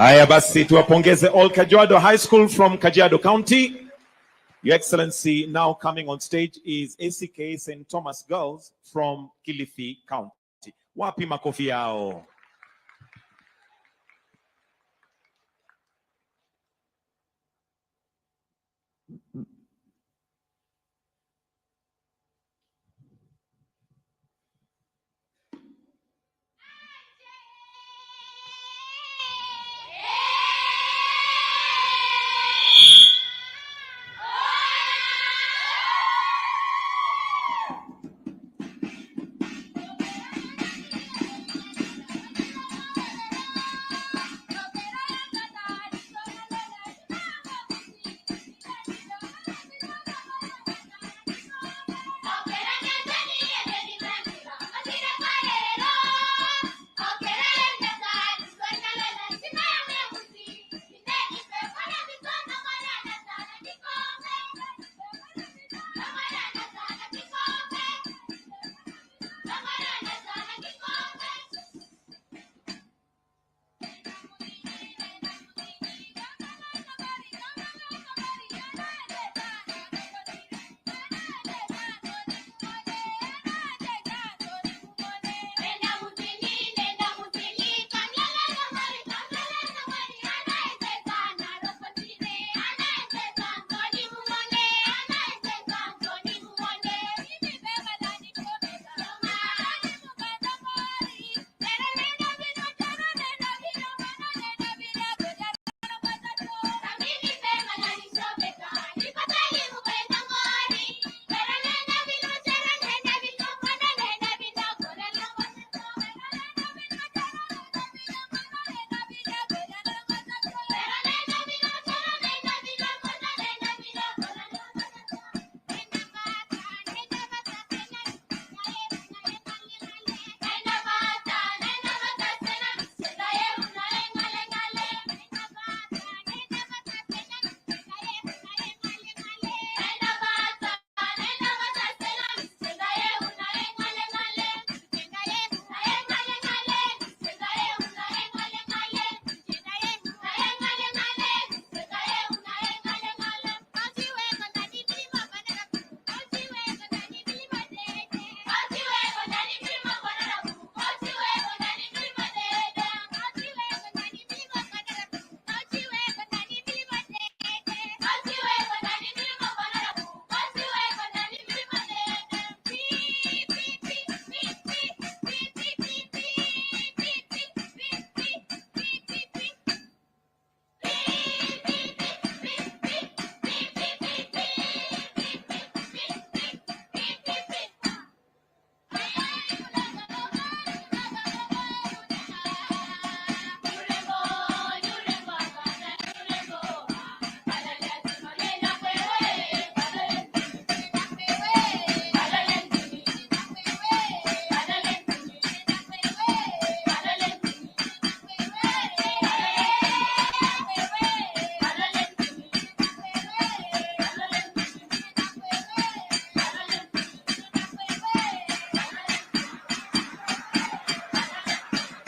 Haya basi tuwapongeze all Kajiado High School from Kajiado County. Your Excellency, now coming on stage is ACK St. Thomas Girls from Kilifi County. Wapi makofi yao?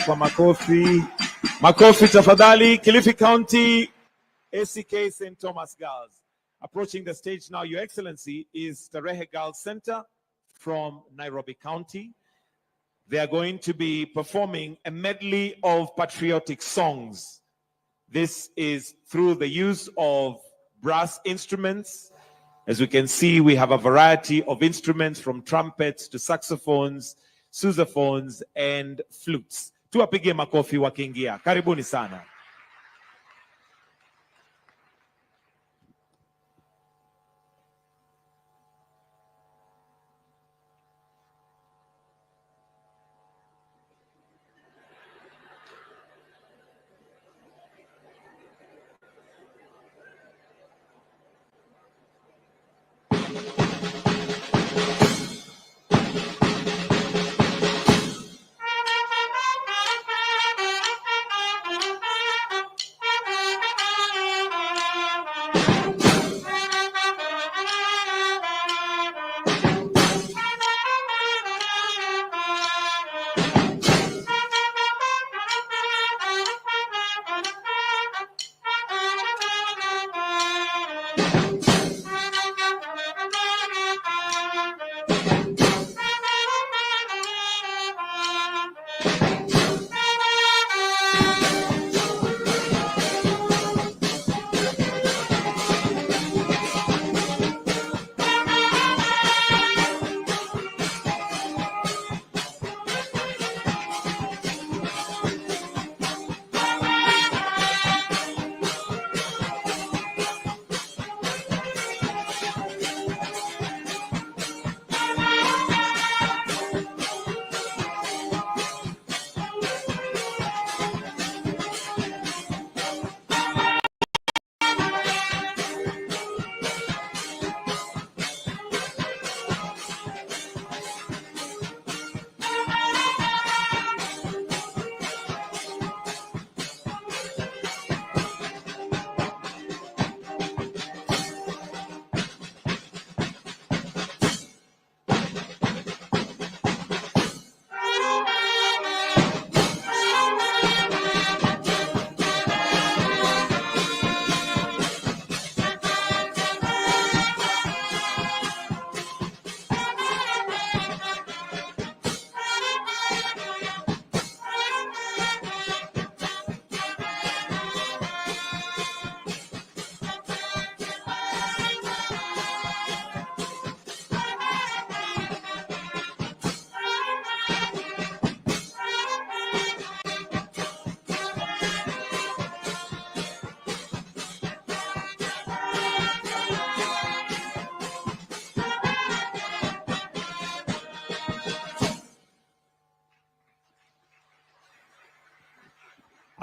Kwa makofi tafadhali. Kilifi County ACK St. Thomas Girls. Approaching the stage now, Your Excellency, is Tarehe Girls Center from Nairobi County. They are going to be performing a medley of patriotic songs. This is through the use of brass instruments. As we can see, we have a variety of instruments from trumpets to saxophones, sousaphones and flutes. Tuwapige makofi wakiingia. Karibuni sana.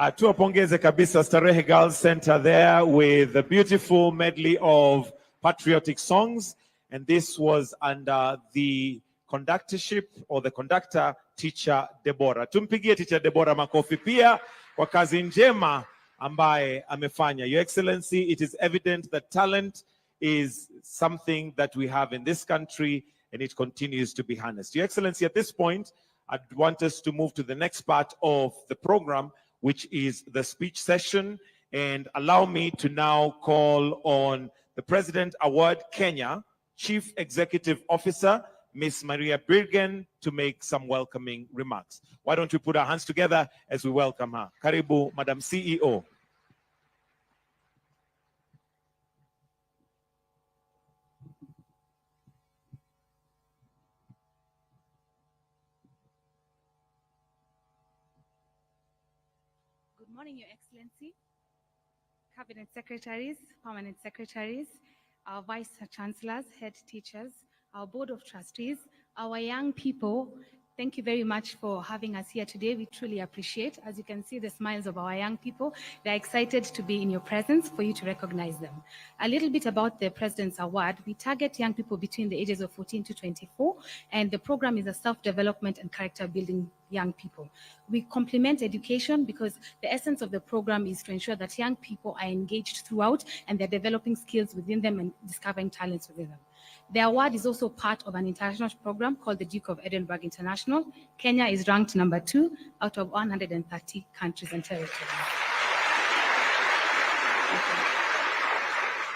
Tuwapongeze kabisa Starehe Girls Center there with the beautiful medley of patriotic songs. And this was under the conductorship or the conductor, Teacher Deborah. Tumpigie Teacher Deborah makofi pia kwa kazi njema ambaye amefanya. Your Excellency, it is evident that talent is something that we have in this country and it continues to be harnessed. Your Excellency, at this point, I'd want us to move to the next part of the program, which is the speech session. And allow me to now call on the President Award Kenya Chief Executive Officer, Miss Maria Birgen, to make some welcoming remarks. Why don't we put our hands together as we welcome her? Karibu, Madam CEO. Good morning, Your Excellency, Cabinet Secretaries, Permanent Secretaries, our Vice Chancellors, Head Teachers, our Board of Trustees, our young people. Thank you very much for having us here today. We truly appreciate. As you can see, the smiles of our young people. They're excited to be in your presence for you to recognize them. A little bit about the President's Award. We target young people between the ages of 14 to 24, and the program is a self-development and character-building young people. We complement education because the essence of the program is to ensure that young people are engaged throughout and they're developing skills within them and discovering talents within them. The award is also part of an international program called the Duke of Edinburgh International. Kenya is ranked number 2 out of 130 countries and territories.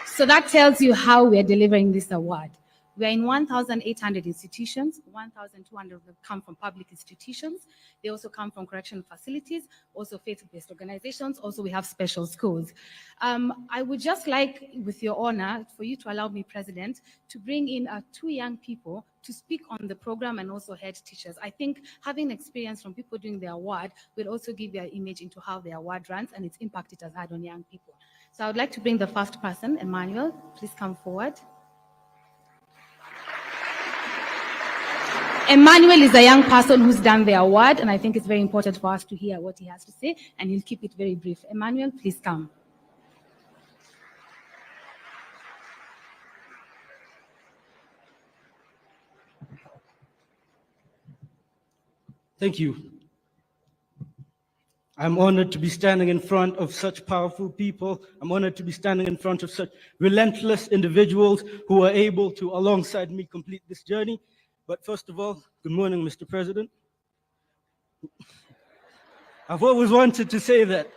So that tells you how we are delivering this award. We are in 1,800 institutions. 1,200 of them come from public institutions. They also come from correctional facilities, also faith-based organizations. Also, we have special schools. I would just like, with your honor, for you to allow me, President, to bring in 2 young people to speak on the program and also head teachers. I think having experience from people doing the award will also give you an image into how the award runs and its impact it has had on young people. So I would like to bring the first person, Emmanuel. Please come forward. Emmanuel is a young person who's done the award, and I think it's very important for us to hear what he has to say, and he'll keep it very brief. Emmanuel, please come. Thank you. I'm honored to be standing in front of such powerful people. I'm honored to be standing in front of such relentless individuals who are able to, alongside me, complete this journey. But first of all, good morning, Mr. President. I've always wanted to say that.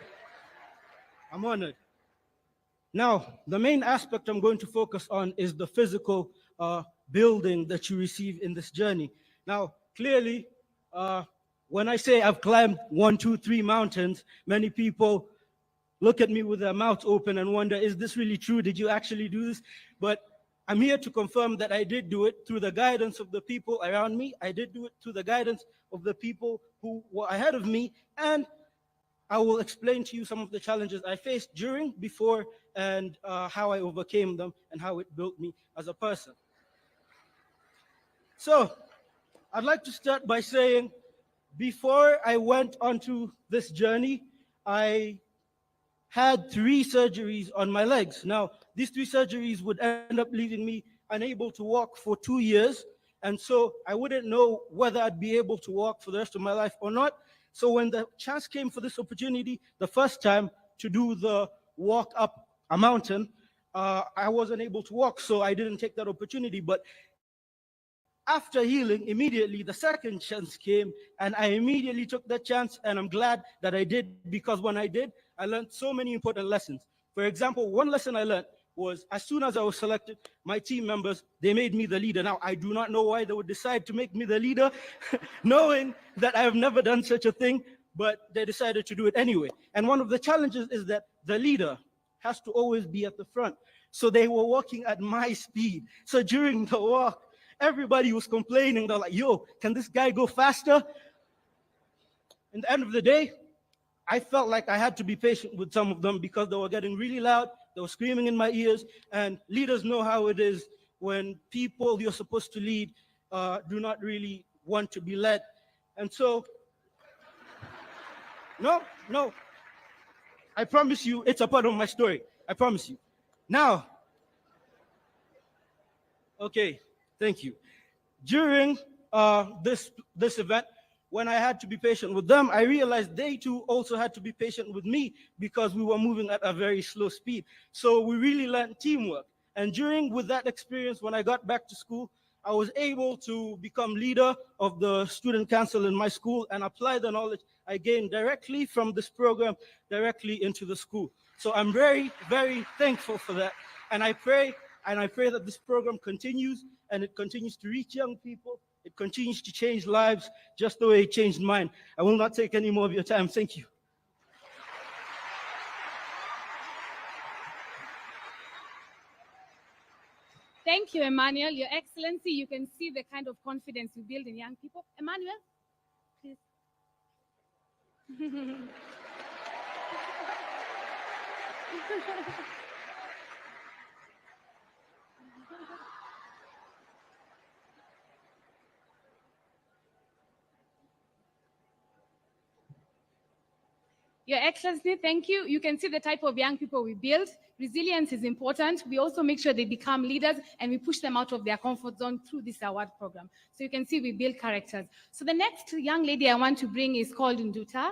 I'm honored. Now, the main aspect I'm going to focus on is the physical building that you receive in this journey. Now, clearly, when I say I've climbed 1, 2, 3 mountains, many people look at me with their mouths open and wonder, is this really true? Did you actually do this? But I'm here to confirm that I did do it through the guidance of the people around me. I did do it through the guidance of the people who were ahead of me. And I will explain to you some of the challenges I faced during, before, and how I overcame them and how it built me as a person. So I'd like to start by saying, before I went onto this journey, I had 3 surgeries on my legs. Now, these 3 surgeries would end up leaving me unable to walk for 2 years. And so I wouldn't know whether I'd be able to walk for the rest of my life or not. So when the chance came for this opportunity, the first time to do the walk up a mountain, I wasn't able to walk, so I didn't take that opportunity. But after healing, immediately the second chance came, and I immediately took that chance, and I'm glad that I did, because when I did, I learned so many important lessons. For example, one lesson I learned was, as soon as I was selected, my team members, they made me the leader. Now, I do not know why they would decide to make me the leader, knowing that I have never done such a thing, but they decided to do it anyway. And one of the challenges is that the leader has to always be at the front. So they were walking at my speed. So during the walk, everybody was complaining. They're like, yo, can this guy go faster? In the end of the day, I felt like I had to be patient with some of them because they were getting really loud. They were screaming in my ears. And leaders know how it is when people you're supposed to lead do not really want to be led. And so, no. I promise you, it's a part of my story. I promise you. Now, okay, thank you. During this event, when I had to be patient with them, I realized they too also had to be patient with me because we were moving at a very slow speed. So we really learned teamwork. And with that experience, when I got back to school, I was able to become leader of the student council in my school and apply the knowledge I gained directly from this program directly into the school. So I'm very, very thankful for that. And I pray that this program continues and it continues to reach young people. It continues to change lives just the way it changed mine. I will not take any more of your time. Thank you. Thank you, Emmanuel. Your Excellency, you can see the kind of confidence you build in young people. Emmanuel, please. Your Excellency, thank you. You can see the type of young people we build. Resilience is important. We also make sure they become leaders and we push them out of their comfort zone through this award program. So you can see we build characters. So the next young lady I want to bring is called Nduta.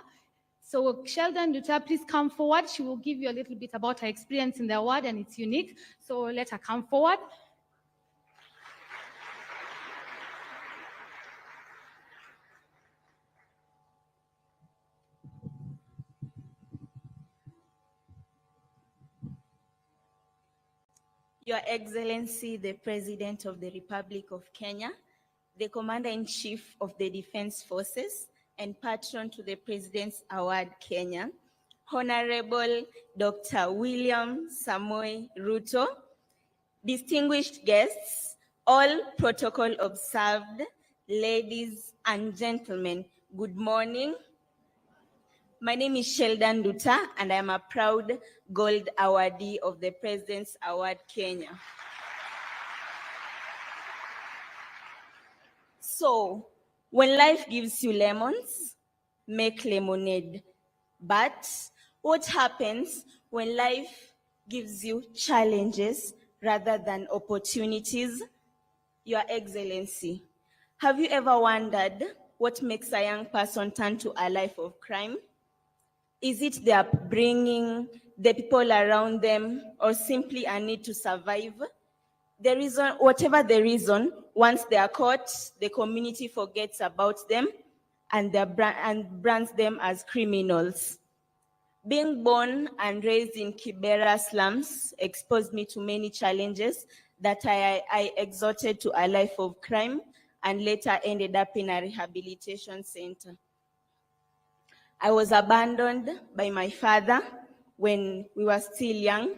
So Sheldon Nduta, please come forward. She will give you a little bit about her experience in the award and it's unique. So let her come forward. Your Excellency, the President of the Republic of Kenya, the Commander-in-Chief of the Defense Forces, and patron to the President's Award Kenya, Honorable Dr. William Samoei Ruto, distinguished guests, all protocol observed, ladies and gentlemen, good morning. My name is Sheldon Duta, and I am a proud gold awardee of the President's Award Kenya. So, when life gives you lemons, make lemonade. But what happens when life gives you challenges rather than opportunities? Your Excellency, have you ever wondered what makes a young person turn to a life of crime? Is it their upbringing, the people around them, or simply a need to survive? The reason, whatever the reason, once they are caught, the community forgets about them and brands them as criminals. Being born and raised in Kibera slums exposed me to many challenges that I exhorted to a life of crime and later ended up in a rehabilitation center. I was abandoned by my father when we were still young,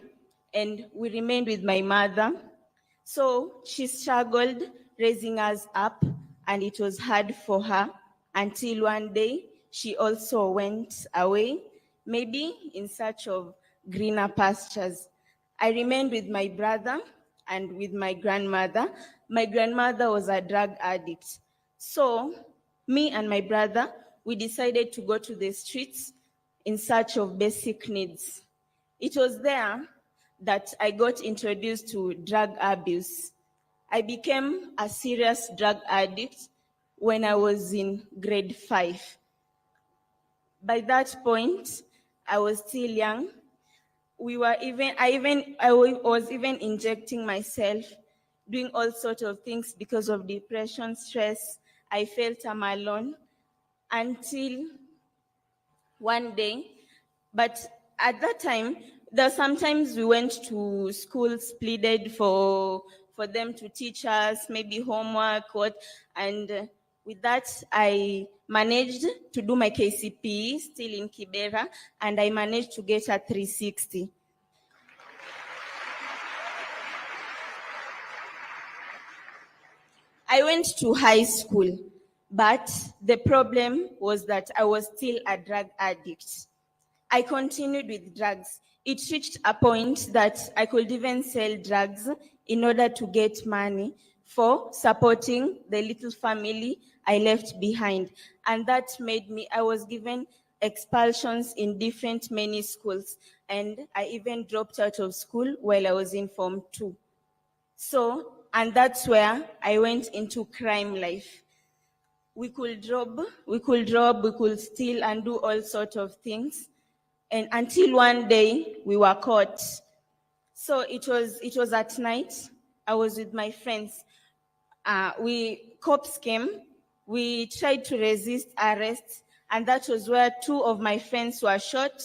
and we remained with my mother. So she struggled raising us up, and it was hard for her until one day she also went away, maybe in search of greener pastures. I remained with my brother and with my grandmother. My grandmother was a drug addict. So me and my brother, we decided to go to the streets in search of basic needs. It was there that I got introduced to drug abuse. I became a serious drug addict when I was in grade 5. By that point, I was still young. I was even injecting myself, doing all sorts of things because of depression, stress. I felt I'm alone until one day. But at that time, sometimes we went to schools, pleaded for them to teach us, maybe homework, and with that, I managed to do my KCPE, still in Kibera, and I managed to get a 360. I went to high school, but the problem was that I was still a drug addict. I continued with drugs. It reached a point that I could even sell drugs in order to get money for supporting the little family I left behind. And that made me, I was given expulsions in different many schools, and I even dropped out of school while I was in Form 2. So, and that's where I went into crime life. We could rob, we could steal and do all sorts of things. And until one day we were caught. So it was at night. I was with my friends. Cops came. We tried to resist arrest, and that was where 2 of my friends were shot,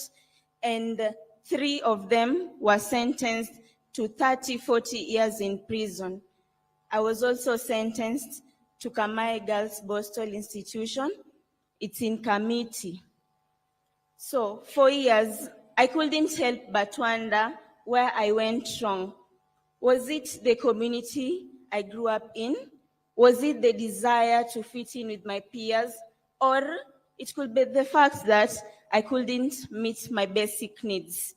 and 3 of them were sentenced to 30, 40 years in prison. I was also sentenced to Kamai Girls Boston Institution. It's in Kamiti. So 4 years, I couldn't help but wonder where I went wrong. Was it the community I grew up in? Was it the desire to fit in with my peers? Or it could be the fact that I couldn't meet my basic needs.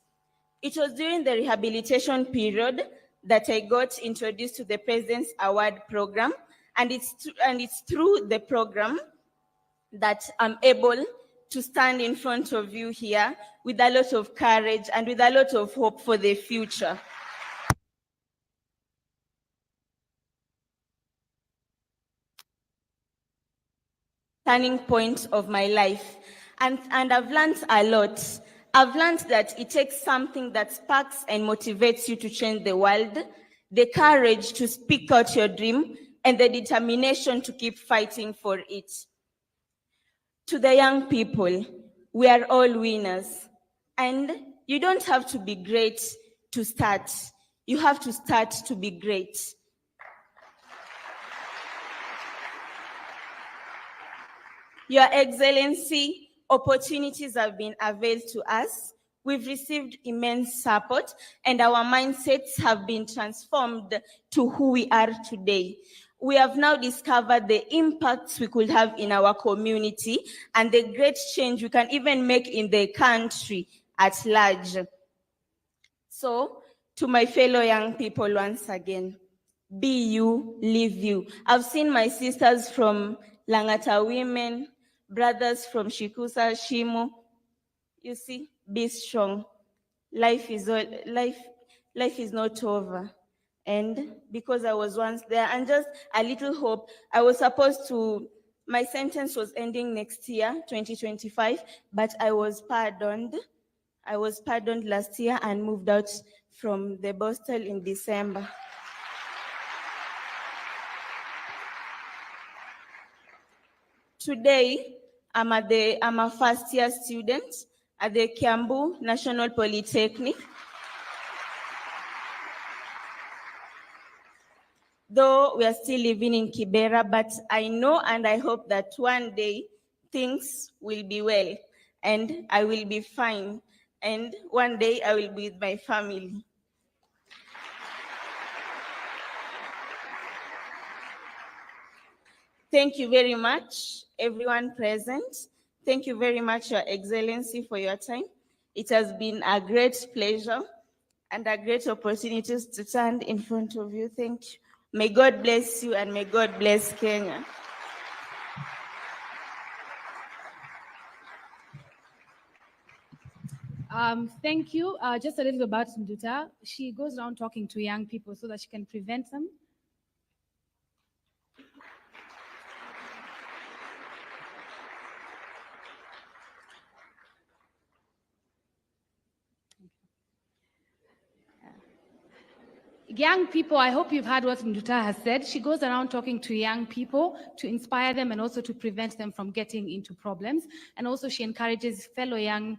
It was during the rehabilitation period that I got introduced to the President's Award program, and it's through the program that I'm able to stand in front of you here with a lot of courage and with a lot of hope for the future. Turning point of my life. And I've learned a lot. I've learned that it takes something that sparks and motivates you to change the world, the courage to speak out your dream, and the determination to keep fighting for it. To the young people, we are all winners. And you don't have to be great to start. You have to start to be great. Your Excellency, opportunities have been availed to us. We've received immense support, and our mindsets have been transformed to who we are today. We have now discovered the impacts we could have in our community and the great change we can even make in the country at large. So, to my fellow young people once again, be you, live you. I've seen my sisters from Langata Women, brothers from Shikusa, Shimo. You see, be strong. Life is not over. And because I was once there, and just a little hope, my sentence was ending next year, 2025, but I was pardoned. I was pardoned last year and moved out from the Boston in December. Today, I'm a first-year student at the Kiambu National Polytechnic. Though we are still living in Kibera, but I know and I hope that one day things will be well and I will be fine. And one day I will be with my family. Thank you very much, everyone present. Thank you very much, Your Excellency, for your time. It has been a great pleasure and a great opportunity to stand in front of you. Thank you. May God bless you and may God bless Kenya. Thank you. Just a little about Nduta. She goes around talking to young people so that she can prevent them. Young people, I hope you've heard what Nduta has said. She goes around talking to young people to inspire them and also to prevent them from getting into problems. And also she encourages fellow young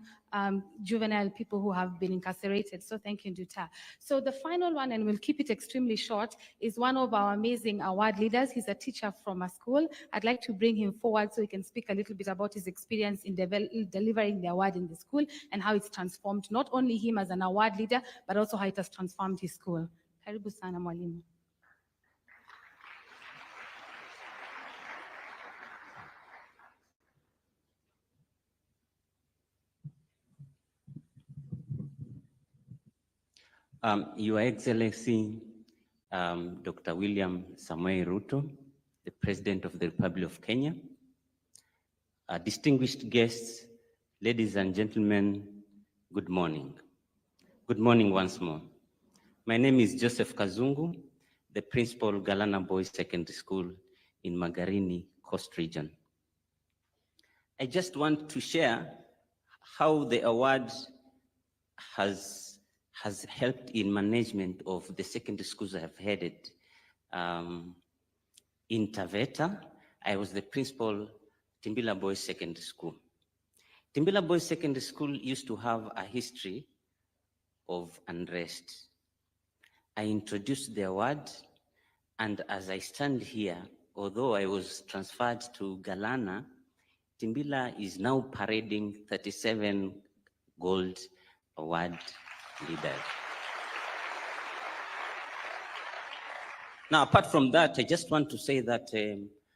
juvenile people who have been incarcerated. So thank you, Nduta. So the final one, and we'll keep it extremely short, is one of our amazing award leaders. He's a teacher from a school. I'd like to bring him forward so he can speak a little bit about his experience in delivering the award in the school and how it's transformed not only him as an award leader, but also how it has transformed his school. Karibu sana mwalimu. Your Excellency, Dr. William Samoei Ruto, the President of the Republic of Kenya, distinguished guests, Ladies and gentlemen, good morning. Good morning once more. My name is Joseph Kazungu, the principal Galana Boys Secondary School in Magarini Coast Region. I just want to share how the award has helped in management of the secondary schools I have headed. In Taveta, I was the principal Timbila Boys Secondary School. Timbila Boys Secondary School used to have a history of unrest. I introduced the award, and as I stand here, although I was transferred to Galana, Timbila is now parading 37 gold award leaders. Now, apart from that, I just want to say that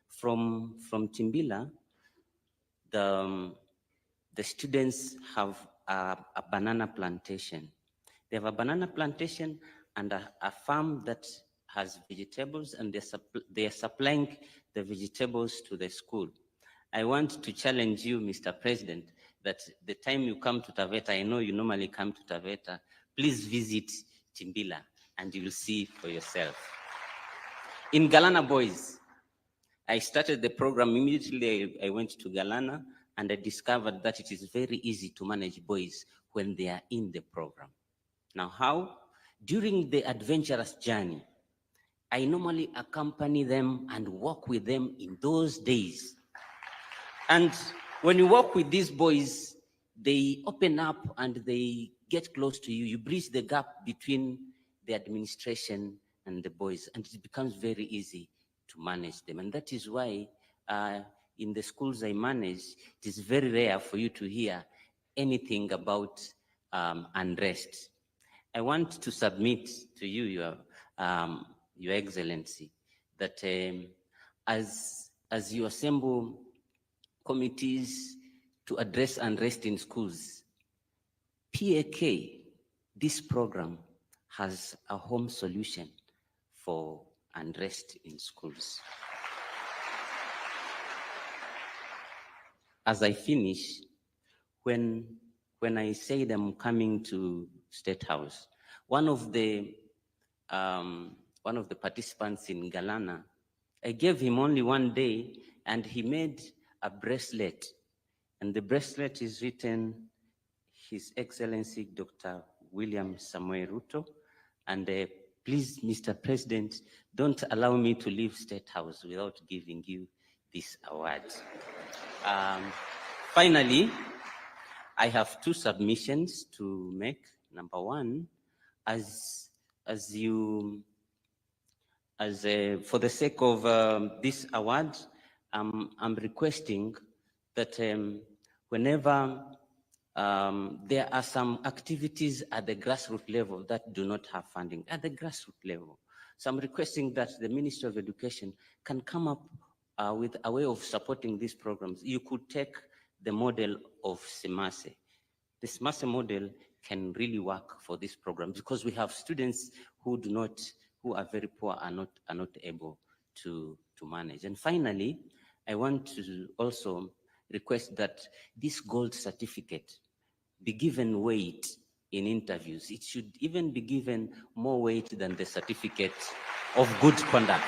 from Timbila, the students have a banana plantation. They have a banana plantation and a farm that has vegetables, and they are supplying the vegetables to the school. I want to challenge you, Mr. President, that the time you come to Taveta, I know you normally come to Taveta, please visit Timbila and you will see for yourself. In Galana Boys, I started the program immediately. I went to Galana and I discovered that it is very easy to manage boys when they are in the program. Now, how? During the adventurous journey, I normally accompany them and walk with them in those days. And when you walk with these boys, they open up and they get close to you. You bridge the gap between the administration and the boys, and it becomes very easy to manage them. And that is why in the schools I manage, it is very rare for you to hear anything about unrest. I want to submit to you, Your Excellency, that as you assemble committees to address unrest in schools, PAK, this program, has a home solution for unrest in schools. As I finish, when I said I'm coming to State House, one of the participants in Galana, I gave him only one day, and he made a bracelet, and the bracelet is written, His Excellency Dr. William Samoei Ruto, and please, Mr. President, don't allow me to leave State House without giving you this award. Finally, I have two submissions to make. Number one, for the sake of this award, I'm requesting that whenever there are some activities at the grassroots level that do not have funding, at the grassroots level. So I'm requesting that the Ministry of Education can come up with a way of supporting these programs. You could take the model of Semase. The Semase model can really work for this program because we have students who are very poor, are not able to manage. And finally, I want to also request that this gold certificate be given weight in interviews. It should even be given more weight than the certificate of good conduct.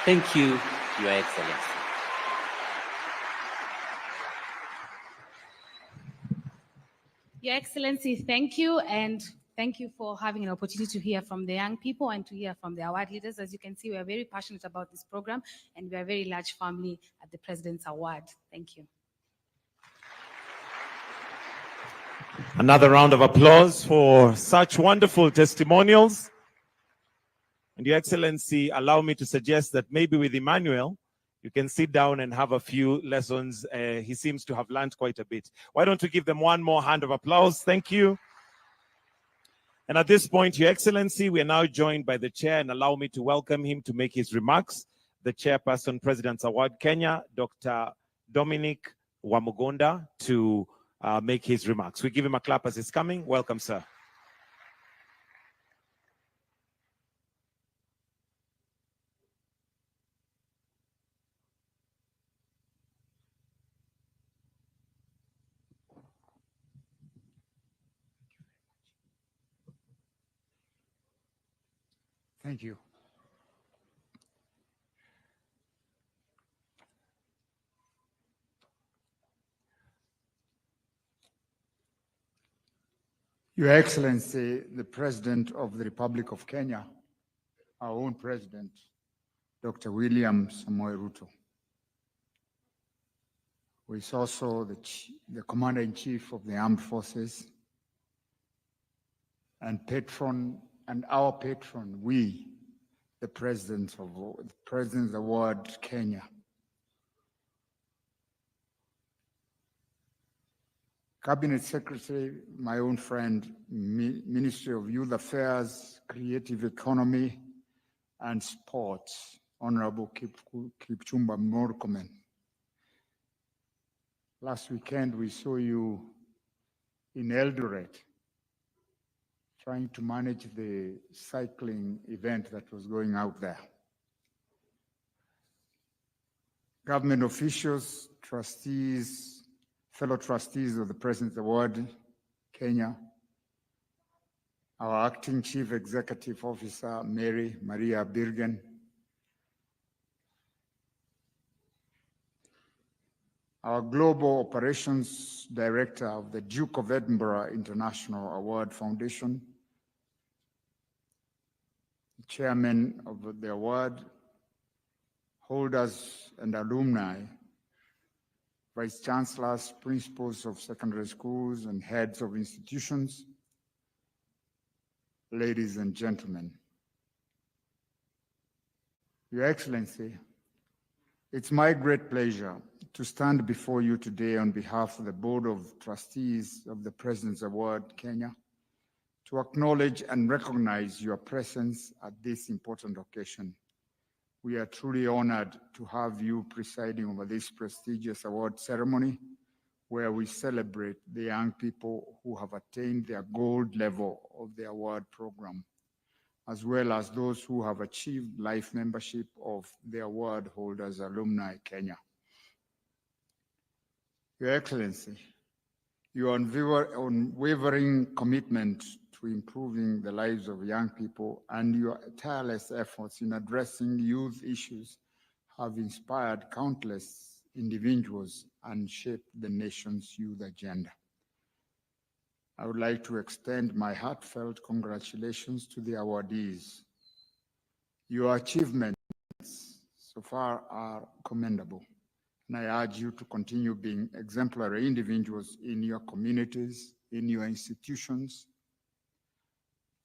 Thank you, Your Excellency. Your Excellency, thank you, and thank you for having an opportunity to hear from the young people and to hear from the award leaders. As you can see, we are very passionate about this program, and we are a very large family at the President's Award. Thank you. Another round of applause for such wonderful testimonials. And Your Excellency, allow me to suggest that maybe with Emmanuel, you can sit down and have a few lessons. He seems to have learned quite a bit. Why don't we give them one more hand of applause? Thank you. And at this point, Your Excellency, we are now joined by the chair, and allow me to welcome him to make his remarks. The chairperson, President's Award Kenya, Dr. Dominic Wamugonda, to make his remarks. We give him a clap as he's coming. Welcome, sir. Thank you. Your Excellency, the President of the Republic of Kenya, our own President, Dr. William Samoei Ruto, who is also the Commander-in-Chief of the Armed Forces and patron, and our patron, we, the President's Award, Kenya. Cabinet Secretary, my own friend, Ministry of Youth Affairs, Creative Economy, and Sports, Honorable Kipchumba Murkomen. Last weekend, we saw you in Eldoret, trying to manage the cycling event that was going out there. Government officials, trustees, fellow trustees of the President's Award, Kenya, our acting Chief Executive Officer, Mary Maria Birgen, our Global Operations Director of the Duke of Edinburgh International Award Foundation, Chairman of the award, holders and alumni, Vice Chancellors, principals of secondary schools, and heads of institutions, ladies and gentlemen. Your Excellency, it's my great pleasure to stand before you today on behalf of the Board of Trustees of the President's Award, Kenya, to acknowledge and recognize your presence at this important occasion. We are truly honored to have you presiding over this prestigious award ceremony, where we celebrate the young people who have attained their gold level of the award program, as well as those who have achieved life membership of the award holders alumni Kenya. Your Excellency, your unwavering commitment to improving the lives of young people and your tireless efforts in addressing youth issues have inspired countless individuals and shaped the nation's youth agenda. I would like to extend my heartfelt congratulations to the awardees. Your achievements so far are commendable, and I urge you to continue being exemplary individuals in your communities, in your institutions,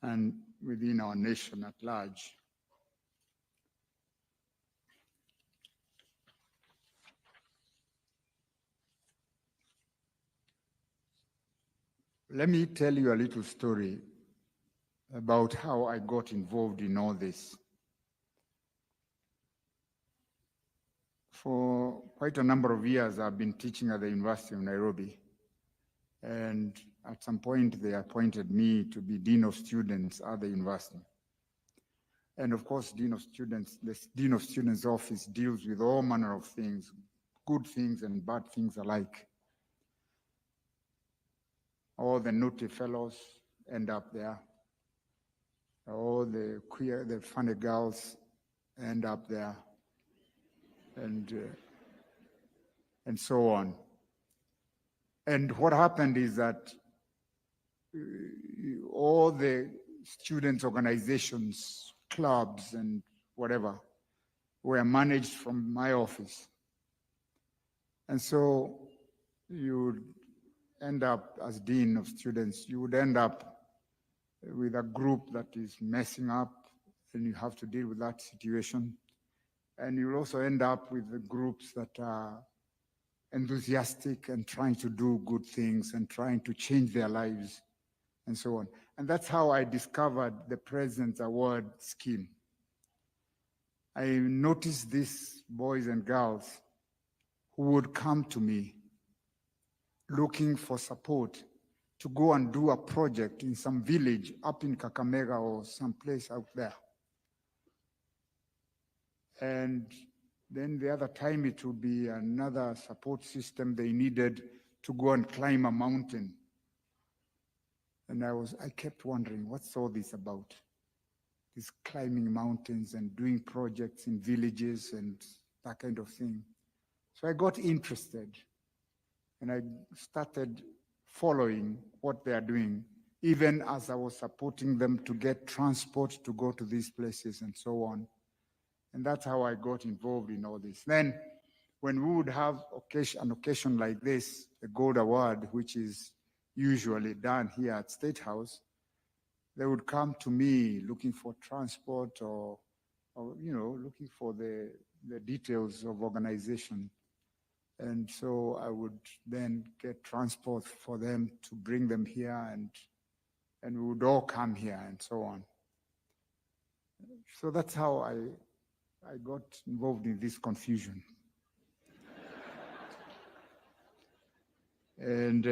and within our nation at large. Let me tell you a little story about how I got involved in all this. For quite a number of years, I've been teaching at the University of Nairobi, and at some point they appointed me to be Dean of Students at the university. And of course, the Dean of Students office deals with all manner of things, good things and bad things alike. All the naughty fellows end up there. All the queer, the funny girls end up there, and so on. And what happened is that all the students' organizations, clubs, and whatever were managed from my office. And so you would end up, as Dean of Students, you would end up with a group that is messing up, and you have to deal with that situation. And you'll also end up with the groups that are enthusiastic and trying to do good things and trying to change their lives and so on. And that's how I discovered the President's Award scheme. I noticed these boys and girls who would come to me looking for support to go and do a project in some village up in Kakamega or someplace out there. And then the other time it would be another support system they needed to go and climb a mountain. And I kept wondering, what's all this about? this climbing mountains and doing projects in villages and that kind of thing. So I got interested and I started following what they are doing, even as I was supporting them to get transport to go to these places and so on. And that's how I got involved in all this. Then when we would have an occasion like this, the Gold Award, which is usually done here at State House, they would come to me looking for transport or looking for the details of organization. And so I would then get transport for them to bring them here, and we would all come here and so on. So that's how I got involved in this confusion. And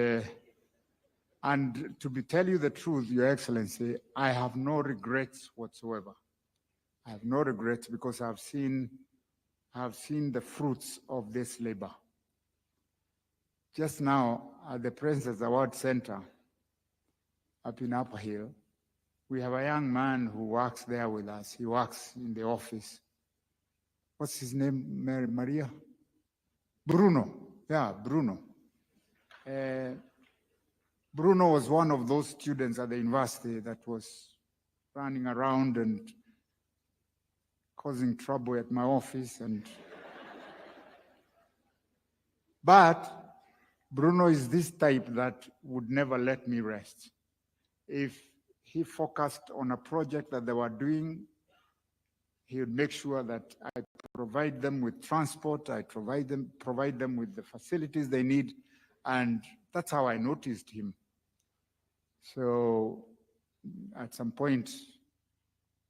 to tell you the truth, Your Excellency, I have no regrets whatsoever. I have no regrets because I have seen the fruits of this labor. Just now at the President's Award Center up in Upper Hill, we have a young man who works there with us. He works in the office. What's his name, Maria? Bruno. Yeah, Bruno. Bruno was one of those students at the university that was running around and causing trouble at my office. But Bruno is this type that would never let me rest. If he focused on a project that they were doing, he would make sure that I provide them with transport, I provide them with the facilities they need, and that's how I noticed him. So at some point,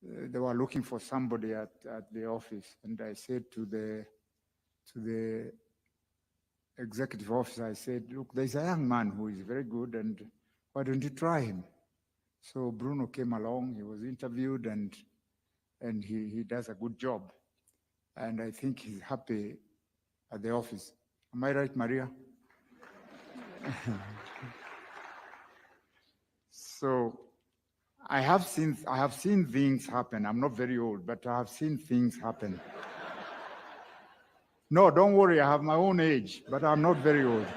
they were looking for somebody at the office, and I said to the executive officer, I said, look, there's a young man who is very good, and why don't you try him? So Bruno came along, he was interviewed, and he does a good job. And I think he's happy at the office. Am I right, Maria? So I have seen things happen. I'm not very old, but I have seen things happen. No, don't worry, I have my own age, but I'm not very old.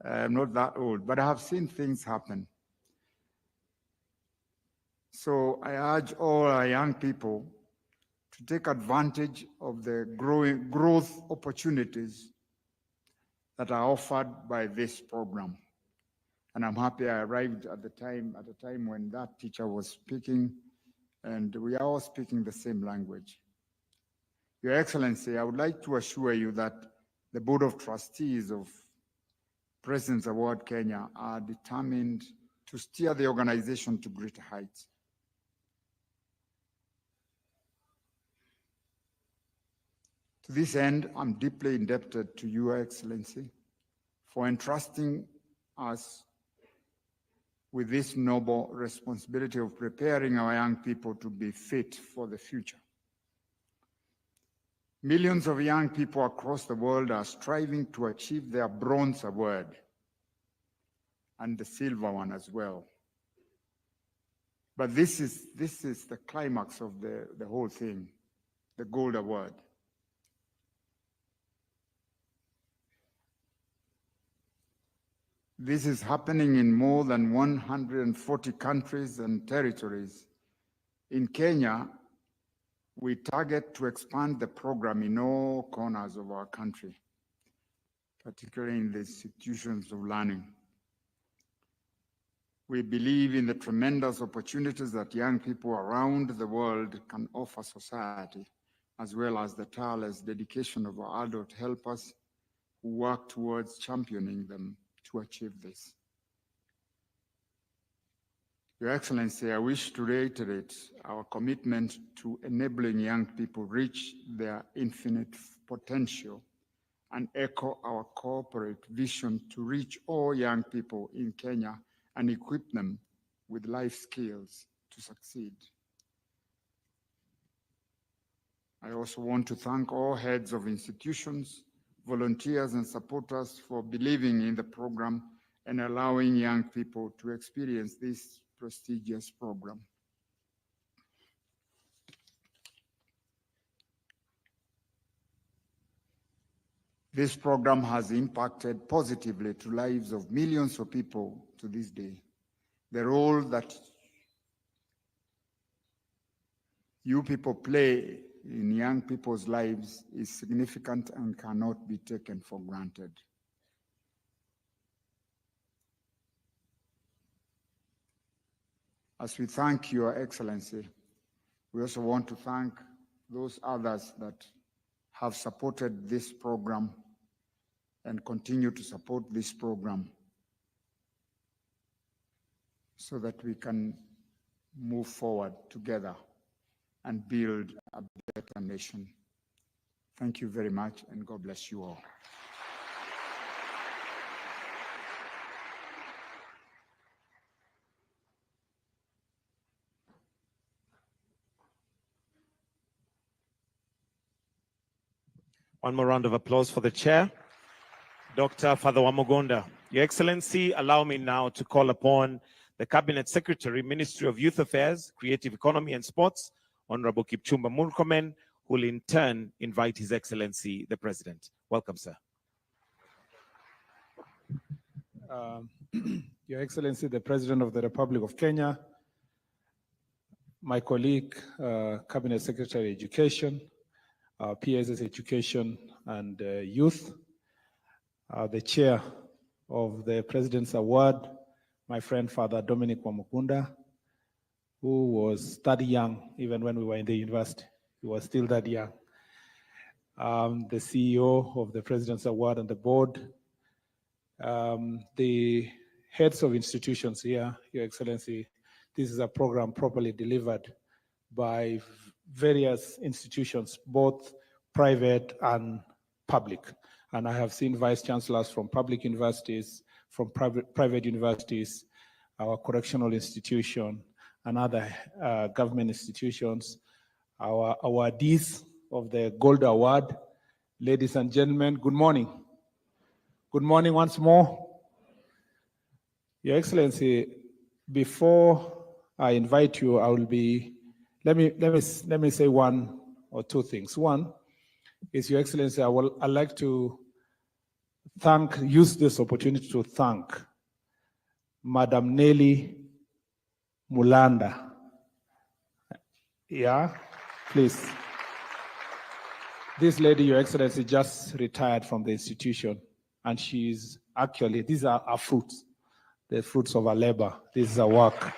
I'm not that old, but I have seen things happen. So I urge all our young people to take advantage of the growth opportunities that are offered by this program. And I'm happy I arrived at the time when that teacher was speaking, and we are all speaking the same language. Your Excellency, I would like to assure you that the Board of Trustees of President's Award Kenya are determined to steer the organization to greater heights. To this end, I'm deeply indebted to Your Excellency for entrusting us with this noble responsibility of preparing our young people to be fit for the future. Millions of young people across the world are striving to achieve their bronze award and the silver one as well. But this is the climax of the whole thing, the gold award. This is happening in more than 140 countries and territories. In Kenya, we target to expand the program in all corners of our country, particularly in the institutions of learning. We believe in the tremendous opportunities that young people around the world can offer society, as well as the tireless dedication of our adult helpers who work towards championing them to achieve this. Your Excellency, I wish to reiterate our commitment to enabling young people reach their infinite potential and echo our corporate vision to reach all young people in Kenya and equip them with life skills to succeed. I also want to thank all heads of institutions, volunteers, and supporters for believing in the program and allowing young people to experience this prestigious program. This program has impacted positively to lives of millions of people to this day. The role that you people play in young people's lives is significant and cannot be taken for granted. As we thank Your Excellency, we also want to thank those others that have supported this program and continue to support this program so that we can move forward together and build a better nation. Thank you very much, and God bless you all. One more round of applause for the chair, Dr. Father Wamugonda. Your Excellency, allow me now to call upon the Cabinet Secretary, Ministry of Youth Affairs, Creative Economy and Sports, Honorable Kipchumba Murkomen, who will in turn invite His Excellency, the President. Welcome, sir. Your Excellency, the President of the Republic of Kenya, my colleague, Cabinet Secretary Education, PSS Education and Youth, the Chair of the President's Award, my friend Father Dominic Wamukunda, who was that young even when we were in the university. He was still that young. The CEO of the President's Award and the board, the heads of institutions here, Your Excellency, this is a program properly delivered by various institutions, both private and public. And I have seen vice chancellors from public universities, from private universities, our correctional institution, and other government institutions, our awardees of the Gold Award. Ladies and gentlemen, good morning. Good morning once more. Your Excellency, before I invite you, I will be, let me say one or two things. One is, Your Excellency, I'd like to use this opportunity to thank Madam Nelly Mulanda. Yeah, please. This lady, Your Excellency, just retired from the institution, and she's actually, these are our fruits, the fruits of our labor. This is our work.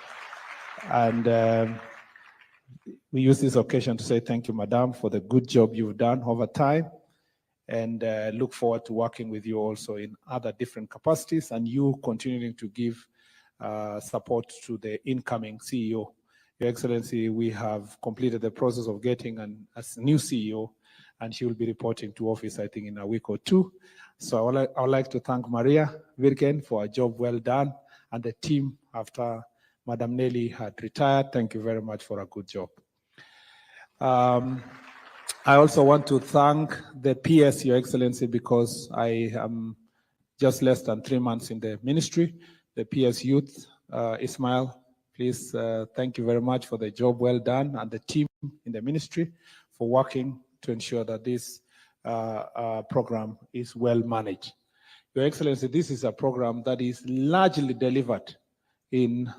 And we use this occasion to say thank you, Madam, for the good job you've done over time, and look forward to working with you also in other different capacities, and you continuing to give support to the incoming CEO. Your Excellency, we have completed the process of getting a new CEO, and she will be reporting to office, I think, in a week or two. So I would like to thank Maria Virgen for a job well done, and the team after Madam Nelly had retired. Thank you very much for a good job. I also want to thank the PS, Your Excellency, because I am just less than 3 months in the ministry. The PS Youth, Ismail, please, thank you very much for the job well done, and the team in the ministry for working to ensure that this program is well managed. Your Excellency, this is a program that is largely delivered in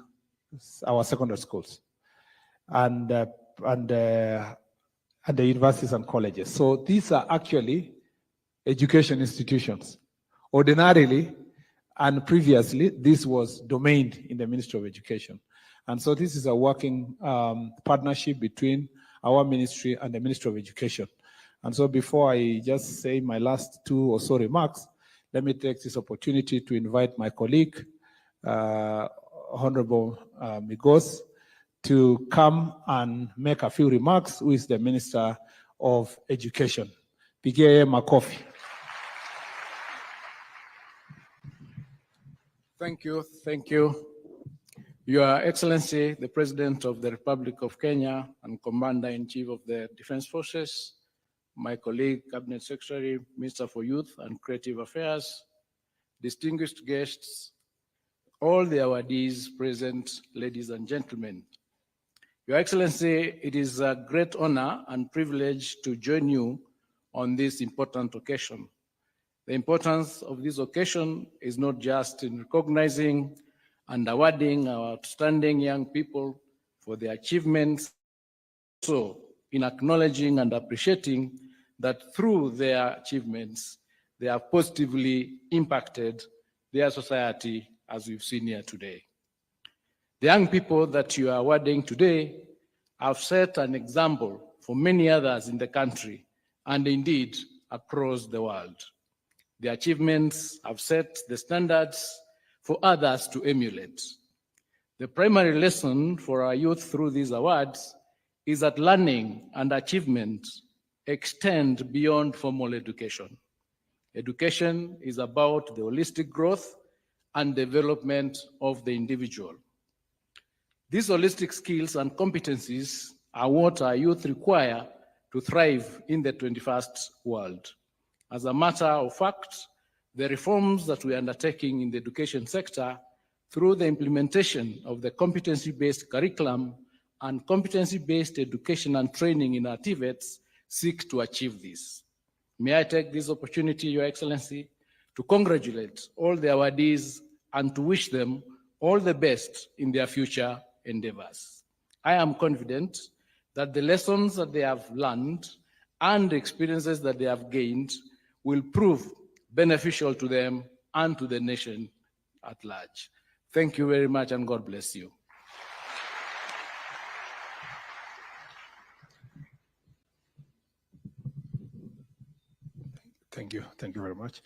our secondary schools and the universities and colleges. So these are actually education institutions. Ordinarily and previously, this was domained in the Ministry of Education. And so this is a working partnership between our ministry and the Ministry of Education. And so before I just say my last 2 or so remarks, let me take this opportunity to invite my colleague, Honorable Migos, to come and make a few remarks, who is the Minister of Education. Pigie makofi. Thank you. Your Excellency, the President of the Republic of Kenya and Commander-in-Chief of the Defense Forces, my colleague, Cabinet Secretary, Minister for Youth and Creative Affairs, distinguished guests, all the awardees present, ladies and gentlemen. Your Excellency, it is a great honor and privilege to join you on this important occasion. The importance of this occasion is not just in recognizing and awarding our outstanding young people for their achievements, also in acknowledging and appreciating that through their achievements, they have positively impacted their society, as we've seen here today. The young people that you are awarding today have set an example for many others in the country and indeed across the world. The achievements have set the standards for others to emulate. The primary lesson for our youth through these awards is that learning and achievement extend beyond formal education. Education is about the holistic growth and development of the individual. These holistic skills and competencies are what our youth require to thrive in the 21st world. As a matter of fact, the reforms that we are undertaking in the education sector through the implementation of the competency-based curriculum and competency-based education and training in our TVETs seek to achieve this. May I take this opportunity, Your Excellency, to congratulate all the awardees and to wish them all the best in their future endeavors. I am confident that the lessons that they have learned and experiences that they have gained will prove beneficial to them and to the nation at large. Thank you very much, and God bless you. Thank you. Thank you very much.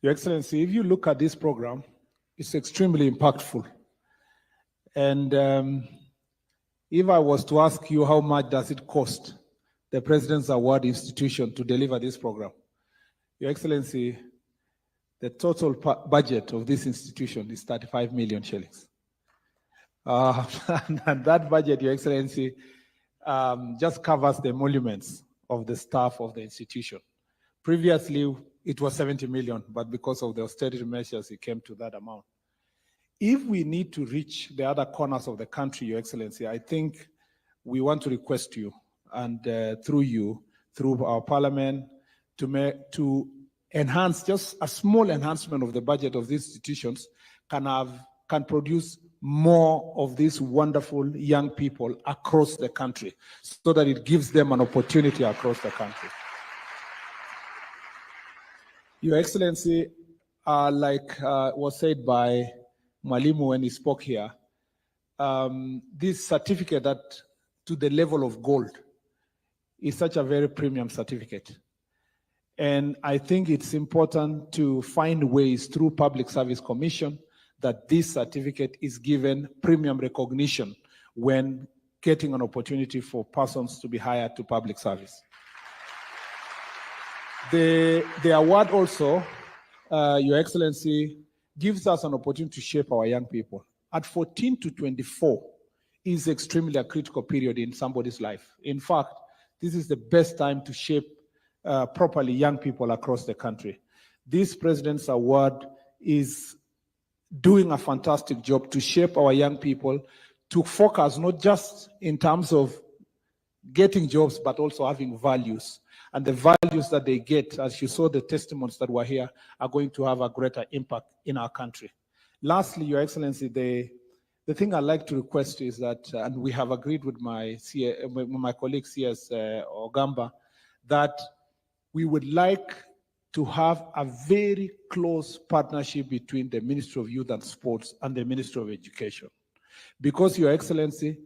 Your Excellency, if you look at this program, it's extremely impactful. And if I was to ask you how much does it cost the President's Award institution to deliver this program, Your Excellency, the total budget of this institution is 35 million shillings. And that budget, Your Excellency, just covers the emoluments of the staff of the institution. Previously, it was 70 million, but because of the austerity measures, it came to that amount. If we need to reach the other corners of the country, Your Excellency, I think we want to request you, and through you, through our parliament, to enhance, just a small enhancement of the budget of these institutions can produce more of these wonderful young people across the country, so that it gives them an opportunity across the country. Your Excellency, like was said by Mwalimu when he spoke here, this certificate that to the level of gold is such a very premium certificate. And I think it's important to find ways through Public Service Commission that this certificate is given premium recognition when getting an opportunity for persons to be hired to public service. The award also, Your Excellency, gives us an opportunity to shape our young people. At 14 to 24 is extremely a critical period in somebody's life. In fact, this is the best time to shape properly young people across the country. This President's Award is doing a fantastic job to shape our young people to focus not just in terms of getting jobs, but also having values. And the values that they get, as you saw the testimonies that were here, are going to have a greater impact in our country. Lastly, Your Excellency, the thing I'd like to request is that, and we have agreed with my colleague CS Ogamba, that we would like to have a very close partnership between the Ministry of Youth and Sports and the Ministry of Education. Because, Your Excellency,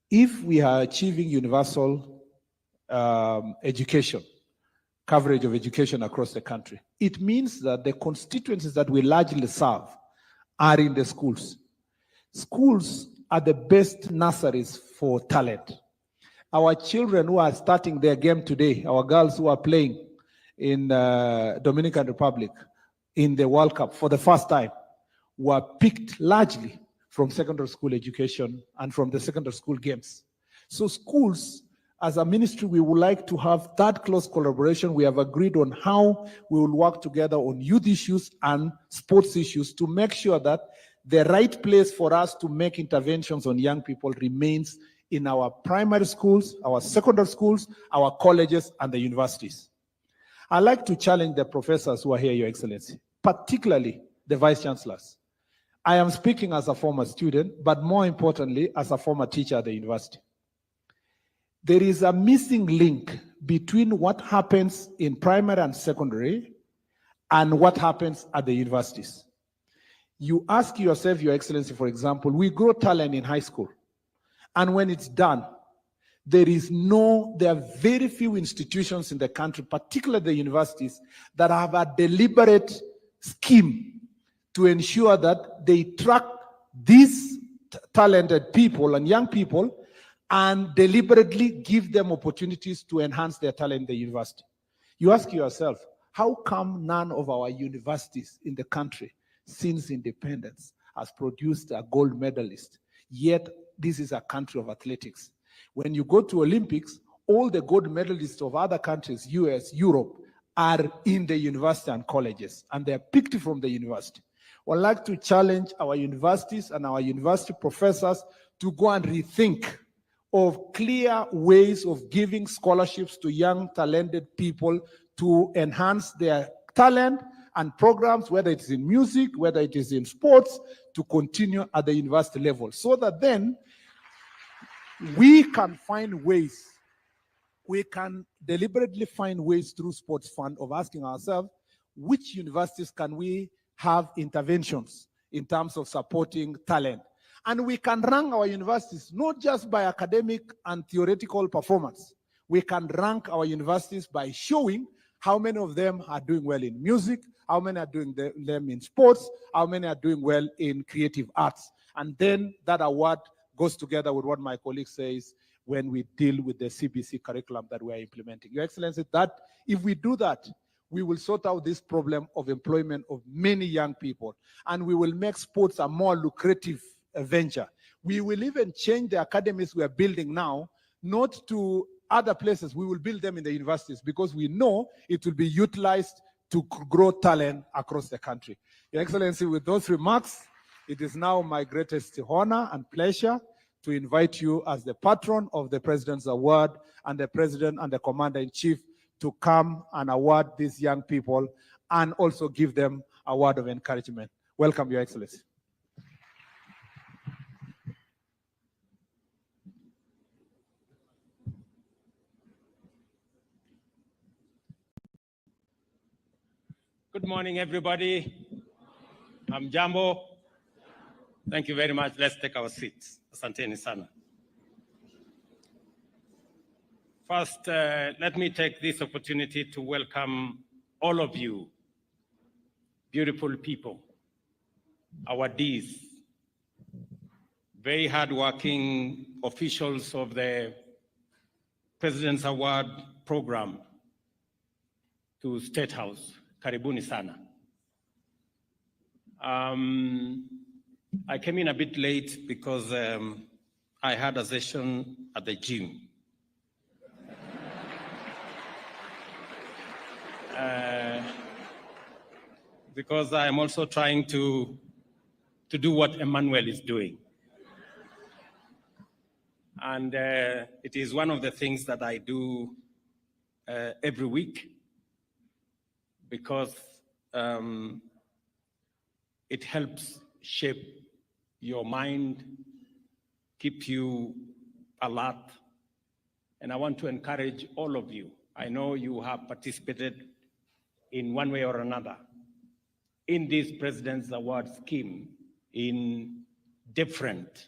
if we are achieving universal education, coverage of education across the country, it means that the constituencies that we largely serve are in the schools. Schools are the best nurseries for talent. Our children who are starting their game today, our girls who are playing in Dominican Republic in the World Cup for the first time, were picked largely from secondary school education and from the secondary school games. So schools, as a ministry, we would like to have that close collaboration. We have agreed on how we will work together on youth issues and sports issues to make sure that the right place for us to make interventions on young people remains in our primary schools, our secondary schools, our colleges, and the universities. I'd like to challenge the professors who are here, Your Excellency, particularly the vice chancellors. I am speaking as a former student, but more importantly, as a former teacher at the university. There is a missing link between what happens in primary and secondary and what happens at the universities. You ask yourself, Your Excellency, for example, we grow talent in high school. And when it's done, there are very few institutions in the country, particularly the universities, that have a deliberate scheme to ensure that they track these talented people and young people and deliberately give them opportunities to enhance their talent in the university. You ask yourself, how come none of our universities in the country since independence has produced a gold medalist? Yet this is a country of athletics. When you go to Olympics, all the gold medalists of other countries, US, Europe, are in the university and colleges, and they're picked from the university. I'd like to challenge our universities and our university professors to go and rethink of clear ways of giving scholarships to young, talented people to enhance their talent and programs, whether it's in music, whether it is in sports, to continue at the university level, so that then we can find ways, we can deliberately find ways through sports fund of asking ourselves, which universities can we have interventions in terms of supporting talent? And we can rank our universities not just by academic and theoretical performance. We can rank our universities by showing how many of them are doing well in music, how many are doing them in sports, how many are doing well in creative arts. And then that award goes together with what my colleague says when we deal with the CBC curriculum that we are implementing. Your Excellency, that if we do that, we will sort out this problem of employment of many young people, and we will make sports a more lucrative venture. We will even change the academies we are building now, not to other places. We will build them in the universities because we know it will be utilized to grow talent across the country. Your Excellency, with those remarks, it is now my greatest honor and pleasure to invite you as the patron of the President's Award and the President and the Commander-in-Chief to come and award these young people and also give them a word of encouragement. Welcome, Your Excellency. Good morning, everybody. I'm Jambo. Thank you very much. Let's take our seats. Asanteni sana. First, let me take this opportunity to welcome all of you, beautiful people, our Ds, very hardworking officials of the President's Award program, to State House. Karibuni sana. I came in a bit late because I had a session at the gym. Because I am also trying to do what Emmanuel is doing. And it is one of the things that I do every week, because it helps shape your mind, keep you alert. And I want to encourage all of you. I know you have participated in one way or another in this President's Award scheme in different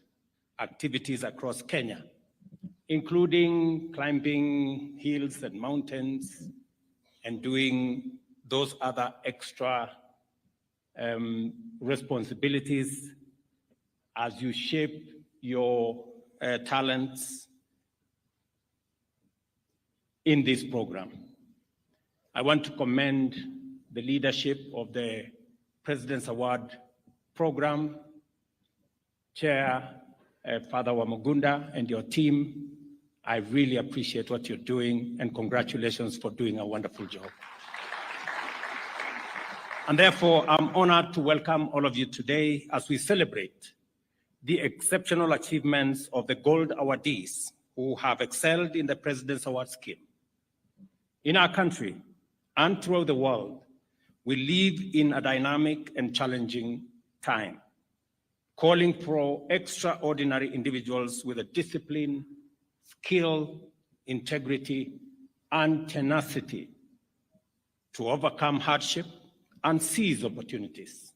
activities across Kenya, including climbing hills and mountains and doing those other extra responsibilities as you shape your talents in this program. I want to commend the leadership of the President's Award program, Chair Father Wamugunda and your team. I really appreciate what you're doing, and congratulations for doing a wonderful job. And therefore, I'm honored to welcome all of you today as we celebrate the exceptional achievements of the gold awardees who have excelled in the President's Award Scheme. In our country and throughout the world, we live in a dynamic and challenging time, calling for extraordinary individuals with a discipline, skill, integrity, and tenacity to overcome hardship and seize opportunities.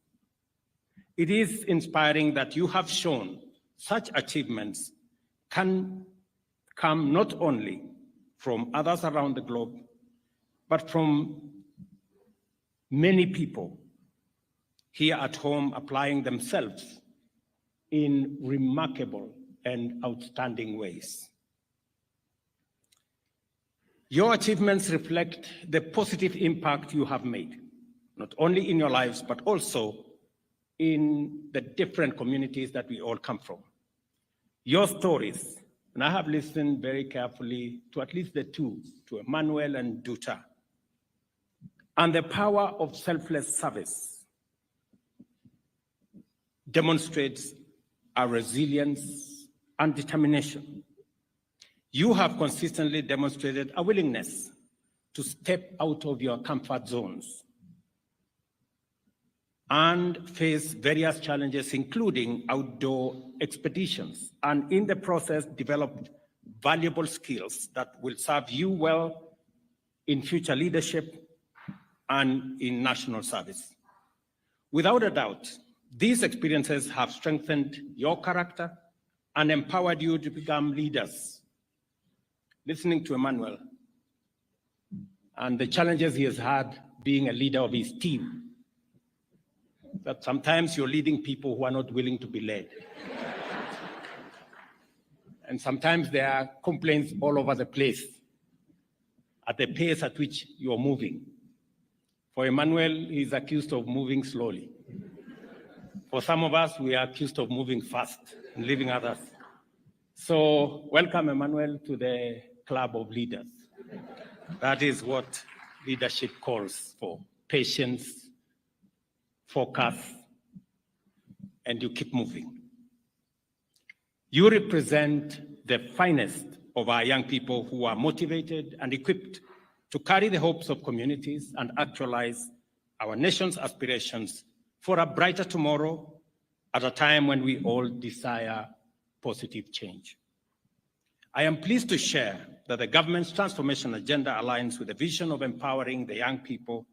It is inspiring that you have shown such achievements can come not only from others around the globe, but from many people here at home applying themselves in remarkable and outstanding ways. Your achievements reflect the positive impact you have made, not only in your lives, but also in the different communities that we all come from. Your stories, and I have listened very carefully to at least the two, to Emmanuel and Duta, and the power of selfless service demonstrates our resilience and determination. You have consistently demonstrated a willingness to step out of your comfort zones and face various challenges, including outdoor expeditions, and in the process developed valuable skills that will serve you well in future leadership and in national service. Without a doubt, these experiences have strengthened your character and empowered you to become leaders. Listening to Emmanuel and the challenges he has had being a leader of his team, that sometimes you're leading people who are not willing to be led. And sometimes there are complaints all over the place at the pace at which you're moving. For Emmanuel, he's accused of moving slowly. For some of us, we are accused of moving fast and leaving others. So welcome, Emmanuel, to the club of leaders. That is what leadership calls for: patience, focus, and you keep moving. You represent the finest of our young people who are motivated and equipped to carry the hopes of communities and actualize our nation's aspirations for a brighter tomorrow at a time when we all desire positive change. I am pleased to share that the government's transformation agenda aligns with the vision of empowering the young people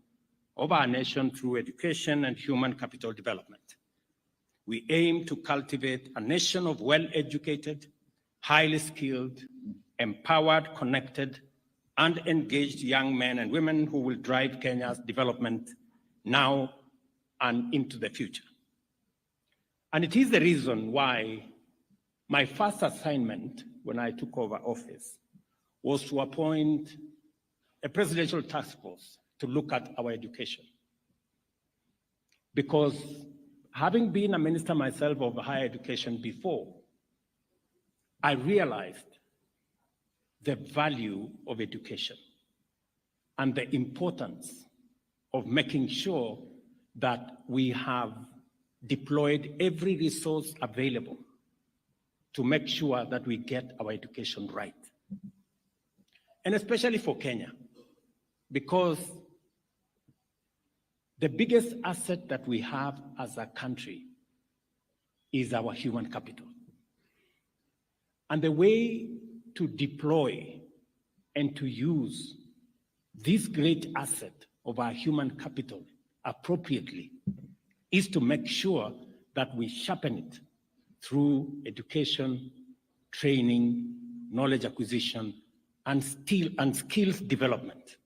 of our nation through education and human capital development. We aim to cultivate a nation of well-educated, highly skilled, empowered, connected, and engaged young men and women who will drive Kenya's development now and into the future. And it is the reason why my first assignment when I took over office was to appoint a presidential task force to look at our education. Because having been a minister myself of higher education before, I realized the value of education and the importance of making sure that we have deployed every resource available to make sure that we get our education right. And especially for Kenya, because the biggest asset that we have as a country is our human capital. And the way to deploy and to use this great asset of our human capital appropriately is to make sure that we sharpen it through education, training, knowledge acquisition, and skills development.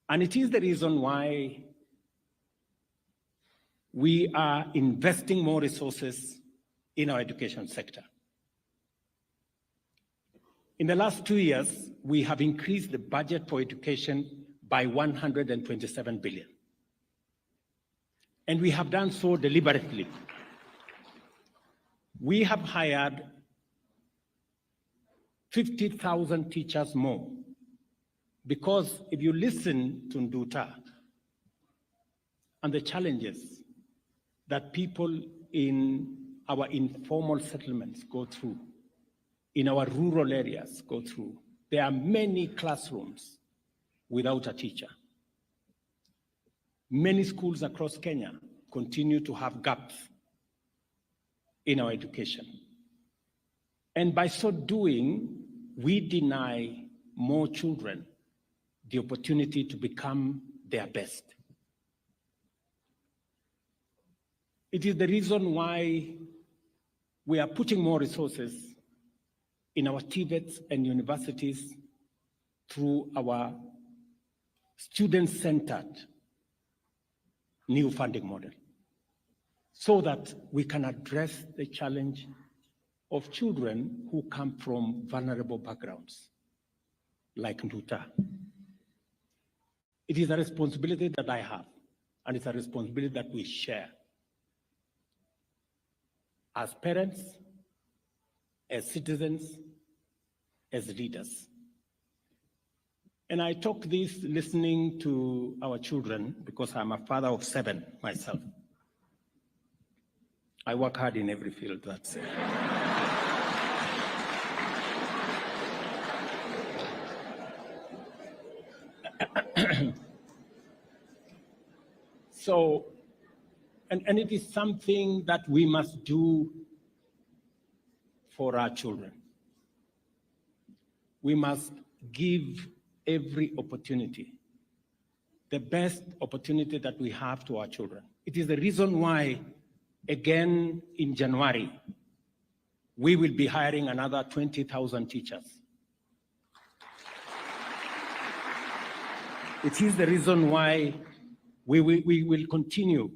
And it is the reason why we are investing more resources in our education sector. In the last 2 years, we have increased the budget for education by 127 billion. And we have done so deliberately. We have hired 50,000 teachers more, because if you listen to Nduta, and the challenges that people in our informal settlements go through, in our rural areas go through. There are many classrooms without a teacher. Many schools across Kenya continue to have gaps in our education. And by so doing, we deny more children the opportunity to become their best. It is the reason why we are putting more resources in our TVETs and universities through our student-centered new funding model, so that we can address the challenge of children who come from vulnerable backgrounds, like Nduta. It is a responsibility that I have, and it's a responsibility that we share as parents, as citizens, as leaders. And I talk this listening to our children because I'm a father of 7 myself. I work hard in every field, that's it. So, and it is something that we must do for our children. We must give every opportunity, the best opportunity that we have to our children. It is the reason why, again in January, we will be hiring another 20,000 teachers. It is the reason why we will continue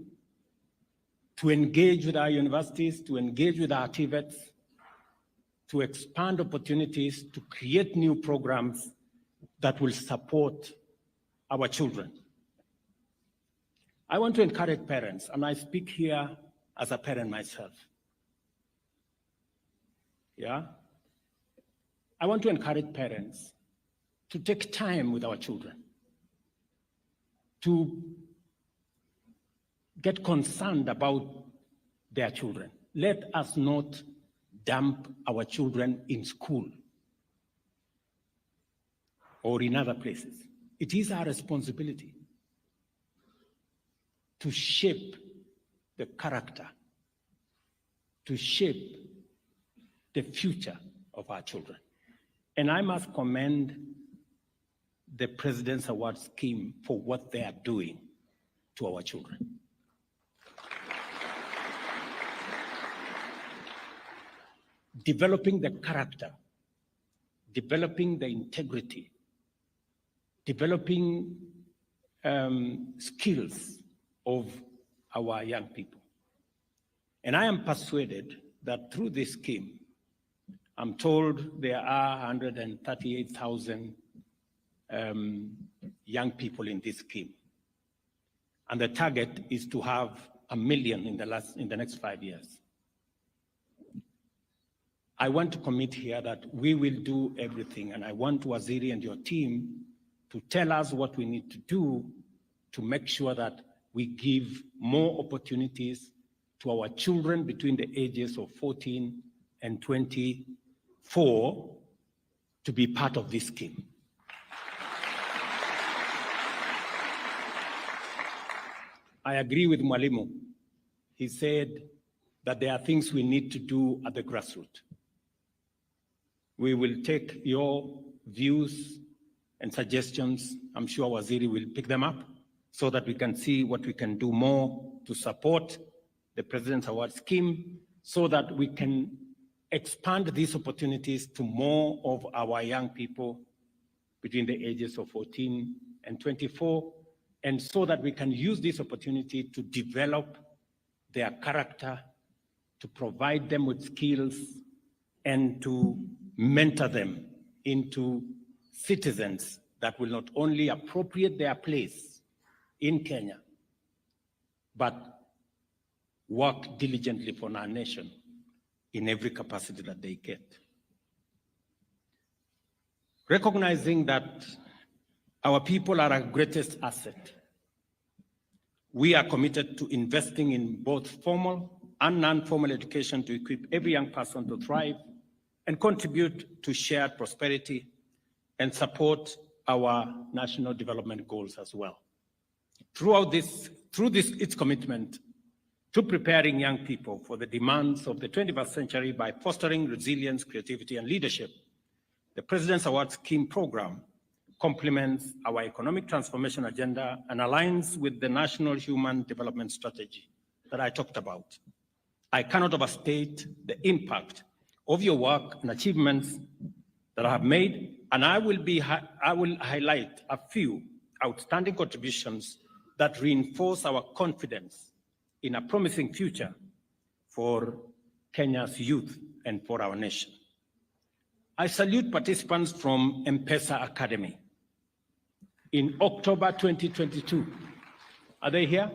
to engage with our universities, to engage with our TVETs, to expand opportunities, to create new programs that will support our children. I want to encourage parents, and I speak here as a parent myself. Yeah? I want to encourage parents to take time with our children, to get concerned about their children. Let us not dump our children in school or in other places. It is our responsibility to shape the character, to shape the future of our children. And I must commend the President's Award Scheme for what they are doing to our children. Developing the character, developing the integrity, developing skills of our young people. And I am persuaded that through this scheme, I'm told there are 138,000 young people in this scheme. And the target is to have 1 million in the next 5 years. I want to commit here that we will do everything, and I want Waziri and your team to tell us what we need to do to make sure that we give more opportunities to our children between the ages of 14 and 24 to be part of this scheme. I agree with Mwalimu. He said that there are things we need to do at the grassroots. We will take your views and suggestions. I'm sure Waziri will pick them up so that we can see what we can do more to support the President's Award Scheme so that we can expand these opportunities to more of our young people between the ages of 14 and 24, and so that we can use this opportunity to develop their character, to provide them with skills, and to mentor them into citizens that will not only appropriate their place in Kenya, but work diligently for our nation in every capacity that they get. Recognizing that our people are our greatest asset, We are committed to investing in both formal and non-formal education to equip every young person to thrive and contribute to shared prosperity and support our national development goals as well. Through its commitment to preparing young people for the demands of the 21st century by fostering resilience, creativity, and leadership, the President's Award Scheme program complements our economic transformation agenda and aligns with the National Human Development Strategy that I talked about. I cannot overstate the impact of your work and achievements that I have made, and I will highlight a few outstanding contributions that reinforce our confidence in a promising future for Kenya's youth and for our nation. I salute participants from M-Pesa Academy. In October 2022, are they here?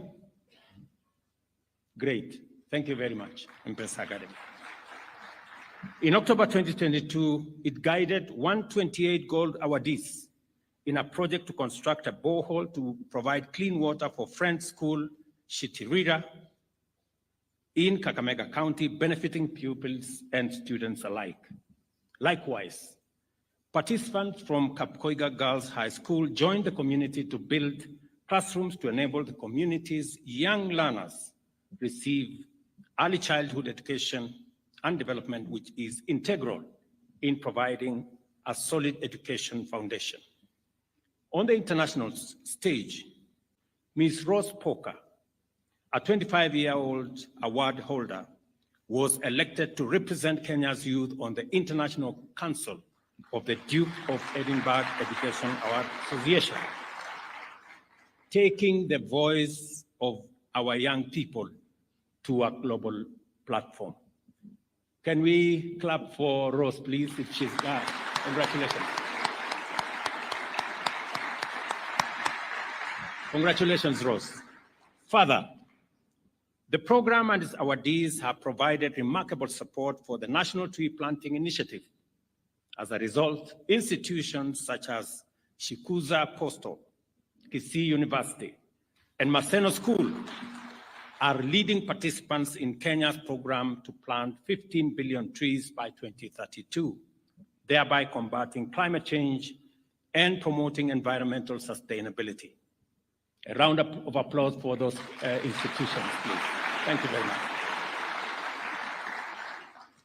Great, thank you very much, M-Pesa Academy. In October 2022, it guided 128 gold awardees in a project to construct a borehole to provide clean water for Friends School, Shitirira, in Kakamega County, benefiting pupils and students alike. Likewise, participants from Kapkoiga Girls High School joined the community to build classrooms to enable the community's young learners receive early childhood education and development, which is integral in providing a solid education foundation. On the international stage, Ms. Rose Poker, a 25-year-old award holder, was elected to represent Kenya's youth on the International Council of the Duke of Edinburgh Education Award Association, taking the voice of our young people to a global platform. Can we clap for Rose, please, if she's got? Congratulations. Congratulations, Rose. Further, the program and its awardees have provided remarkable support for the National Tree Planting Initiative. As a result, institutions such as Shikuza Postal, Kisii University, and Maseno School are leading participants in Kenya's program to plant 15 billion trees by 2032, thereby combating climate change and promoting environmental sustainability. A round of applause for those institutions, please. Thank you very much.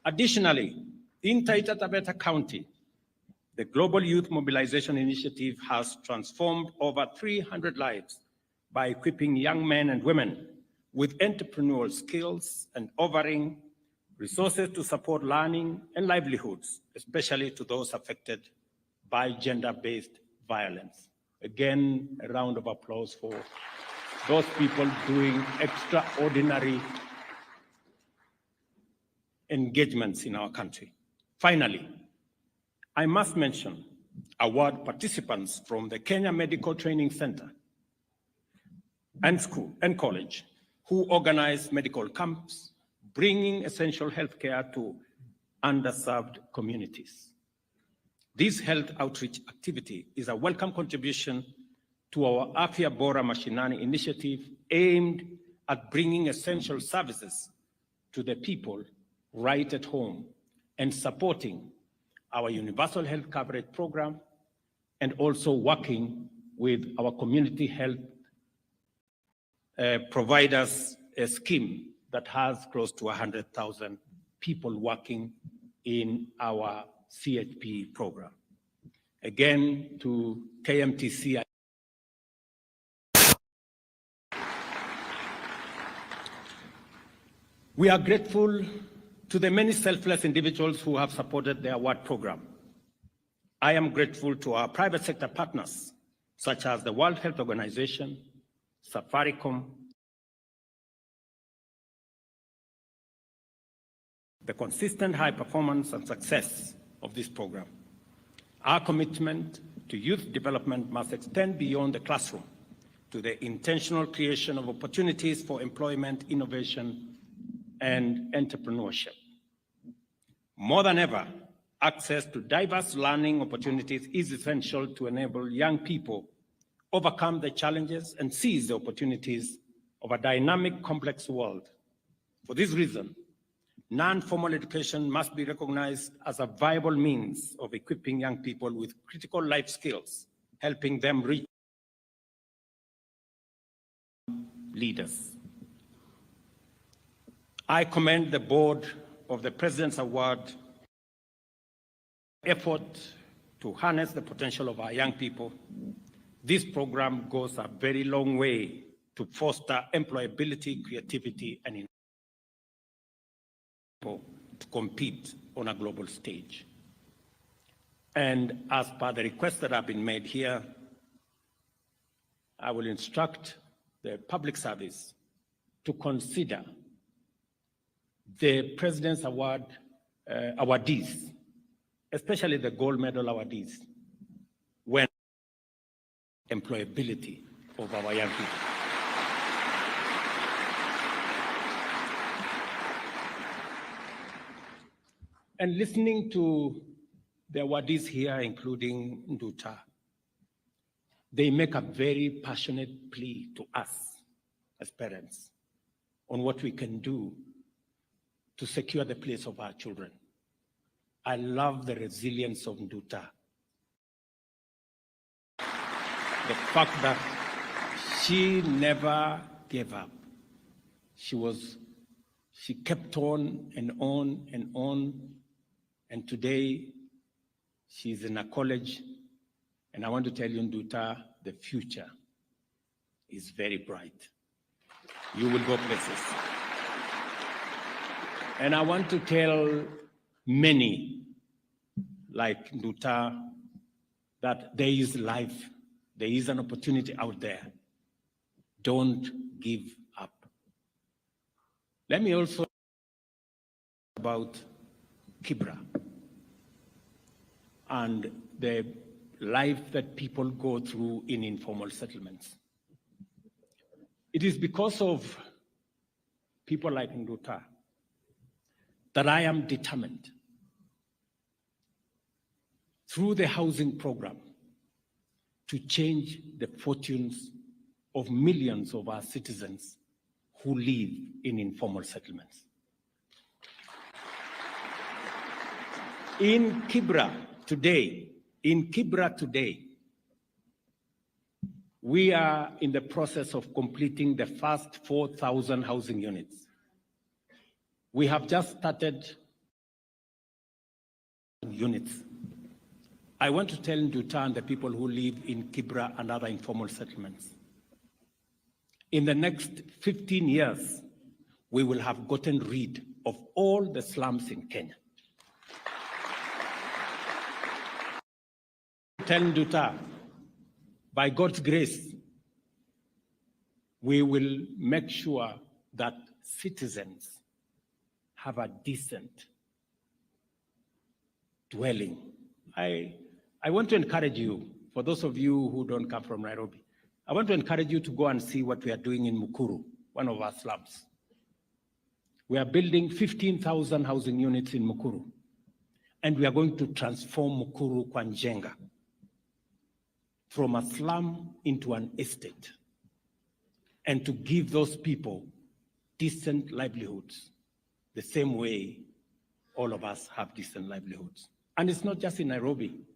Additionally, in Taita Taveta County, the Global Youth Mobilization Initiative has transformed over 300 lives by equipping young men and women with entrepreneurial skills and offering resources to support learning and livelihoods, especially to those affected by gender-based violence. Again, a round of applause for those people doing extraordinary engagements in our country. Finally, I must mention award participants from the Kenya Medical Training Center and school and college who organize medical camps, bringing essential healthcare to underserved communities. This health outreach activity is a welcome contribution to our Afya Bora Mashinani initiative aimed at bringing essential services to the people right at home and supporting our universal health coverage program and also working with our community health providers, a scheme that has close to 100,000 people working in our CHP program. Again, to KMTC. We are grateful to the many selfless individuals who have supported the award program. I am grateful to our private sector partners, such as the World Health Organization, Safaricom, the consistent high performance and success of this program. Our commitment to youth development must extend beyond the classroom to the intentional creation of opportunities for employment, innovation, and entrepreneurship. More than ever, access to diverse learning opportunities is essential to enable young people overcome the challenges and seize the opportunities of a dynamic, complex world. For this reason, non-formal education must be recognized as a viable means of equipping young people with critical life skills, helping them reach leaders. I commend the board of the President's Award effort to harness the potential of our young people. This program goes a very long way to foster employability, creativity, and to compete on a global stage. And as per the requests that have been made here, I will instruct the public service to consider the President's Award awardees, especially the gold medal awardees, when employability of our young people. And listening to the awardees here, including Nduta, they make a very passionate plea to us as parents on what we can do to secure the place of our children. I love the resilience of Nduta. The fact that she never gave up. She kept on and on and on. And today, she's in a college. And I want to tell you, Nduta, the future is very bright. You will go places. And I want to tell many, like Nduta, that there is life. There is an opportunity out there. Don't give up. Let me also talk about Kibra and the life that people go through in informal settlements. It is because of people like Nduta that I am determined through the housing program to change the fortunes of millions of our citizens who live in informal settlements. In Kibra today, we are in the process of completing the first 4,000 housing units. We have just started units. I want to tell Nduta and the people who live in Kibra and other informal settlements, in the next 15 years, we will have gotten rid of all the slums in Kenya. Tell Nduta, by God's grace, we will make sure that citizens have a decent dwelling. I want to encourage you, for those of you who don't come from Nairobi, I want to encourage you to go and see what we are doing in Mukuru, one of our slums. We are building 15,000 housing units in Mukuru, and we are going to transform Mukuru kwa Njenga from a slum into an estate, and to give those people decent livelihoods, the same way all of us have decent livelihoods. And it's not just in Nairobi.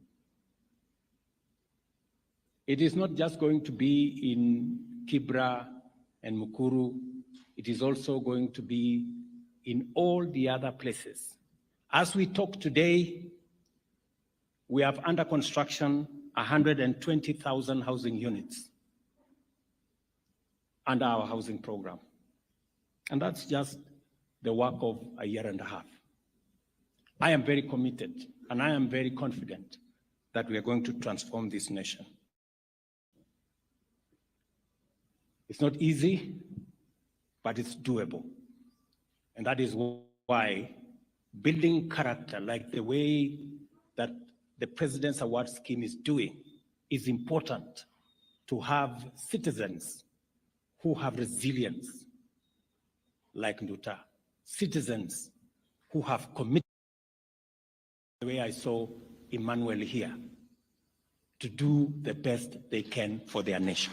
It is not just going to be in Kibra and Mukuru. It is also going to be in all the other places. As we talk today, we have under construction 120,000 housing units under our housing program. And that's just the work of a year and a half. I am very committed and I am very confident that we are going to transform this nation. It's not easy, but it's doable. And that is why building character, like the way that the President's Award Scheme is doing, is important to have citizens who have resilience, like Nduta, citizens who have committed, the way I saw Emmanuel here, to do the best they can for their nation.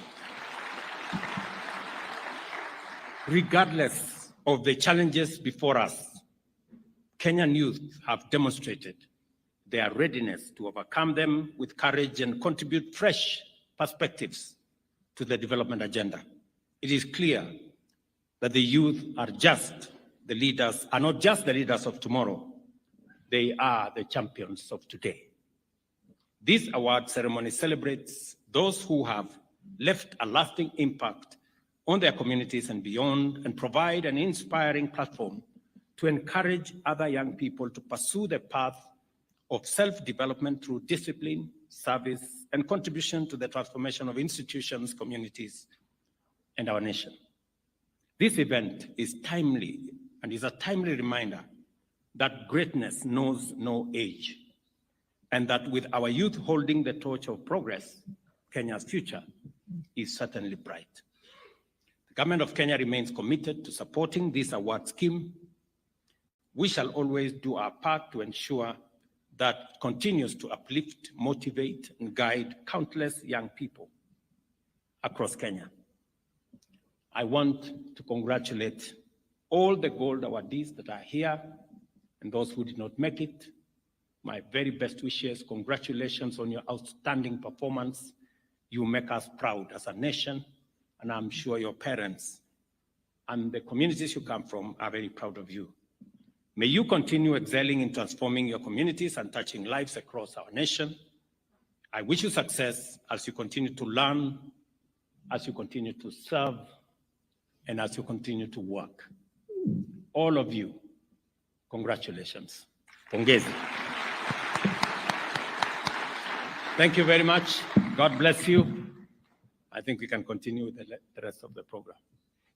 regardless of the challenges before us, Kenyan youth have demonstrated their readiness to overcome them with courage and contribute fresh perspectives to the development agenda. It is clear that the youth are not just the leaders of tomorrow, they are the champions of today. This award ceremony celebrates those who have left a lasting impact on their communities and beyond, and provide an inspiring platform to encourage other young people to pursue the path of self-development through discipline, service, and contribution to the transformation of institutions, communities, and our nation. This event is timely and is a timely reminder that greatness knows no age, and that with our youth holding the torch of progress, Kenya's future is certainly bright. The government of Kenya remains committed to supporting this award scheme. We shall always do our part to ensure that it continues to uplift, motivate, and guide countless young people across Kenya. I want to congratulate all the gold awardees that are here and those who did not make it. My very best wishes. Congratulations on your outstanding performance. You make us proud as a nation, and I'm sure your parents and the communities you come from are very proud of you. May you continue excelling in transforming your communities and touching lives across our nation. I wish you success as you continue to learn, as you continue to serve, and as you continue to work. All of you, congratulations. Pongezi. Thank you very much. God bless you. I think we can continue with the rest of the program.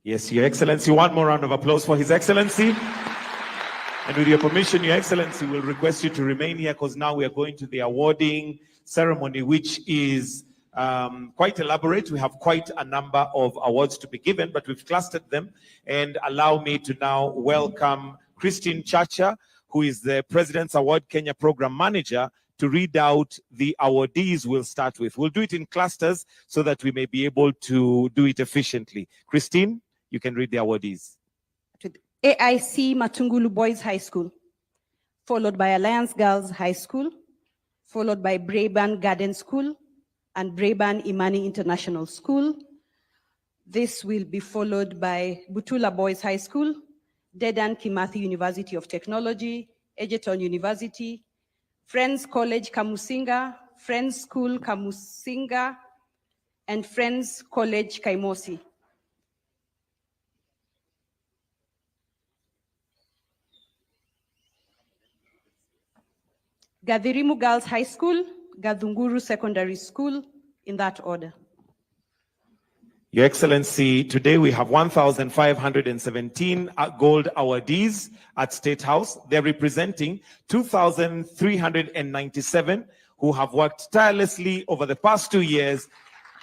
Yes, Your Excellency. One more round of applause for His Excellency. And with your permission, Your Excellency, we'll request you to remain here because now we are going to the awarding ceremony, which is quite elaborate. We have quite a number of awards to be given, but we've clustered them. And allow me to now welcome Christine Chacha, who is the President's Award Kenya Program Manager, to read out the awardees we'll start with. We'll do it in clusters so that we may be able to do it efficiently. Christine, you can read the awardees. AIC Matungulu Boys High School, followed by Alliance Girls High School, followed by Braeburn Garden School and Braeburn Imani International School. This will be followed by Butula Boys High School, Dedan Kimathi University of Technology, Egerton University, Friends College Kamusinga, Friends School Kamusinga, and Friends College Kaimosi. Gadhirimu Girls High School, Gadhunguru Secondary School, in that order. Your Excellency, today we have 1,517 gold awardees at State House. They're representing 2,397 who have worked tirelessly over the past 2 years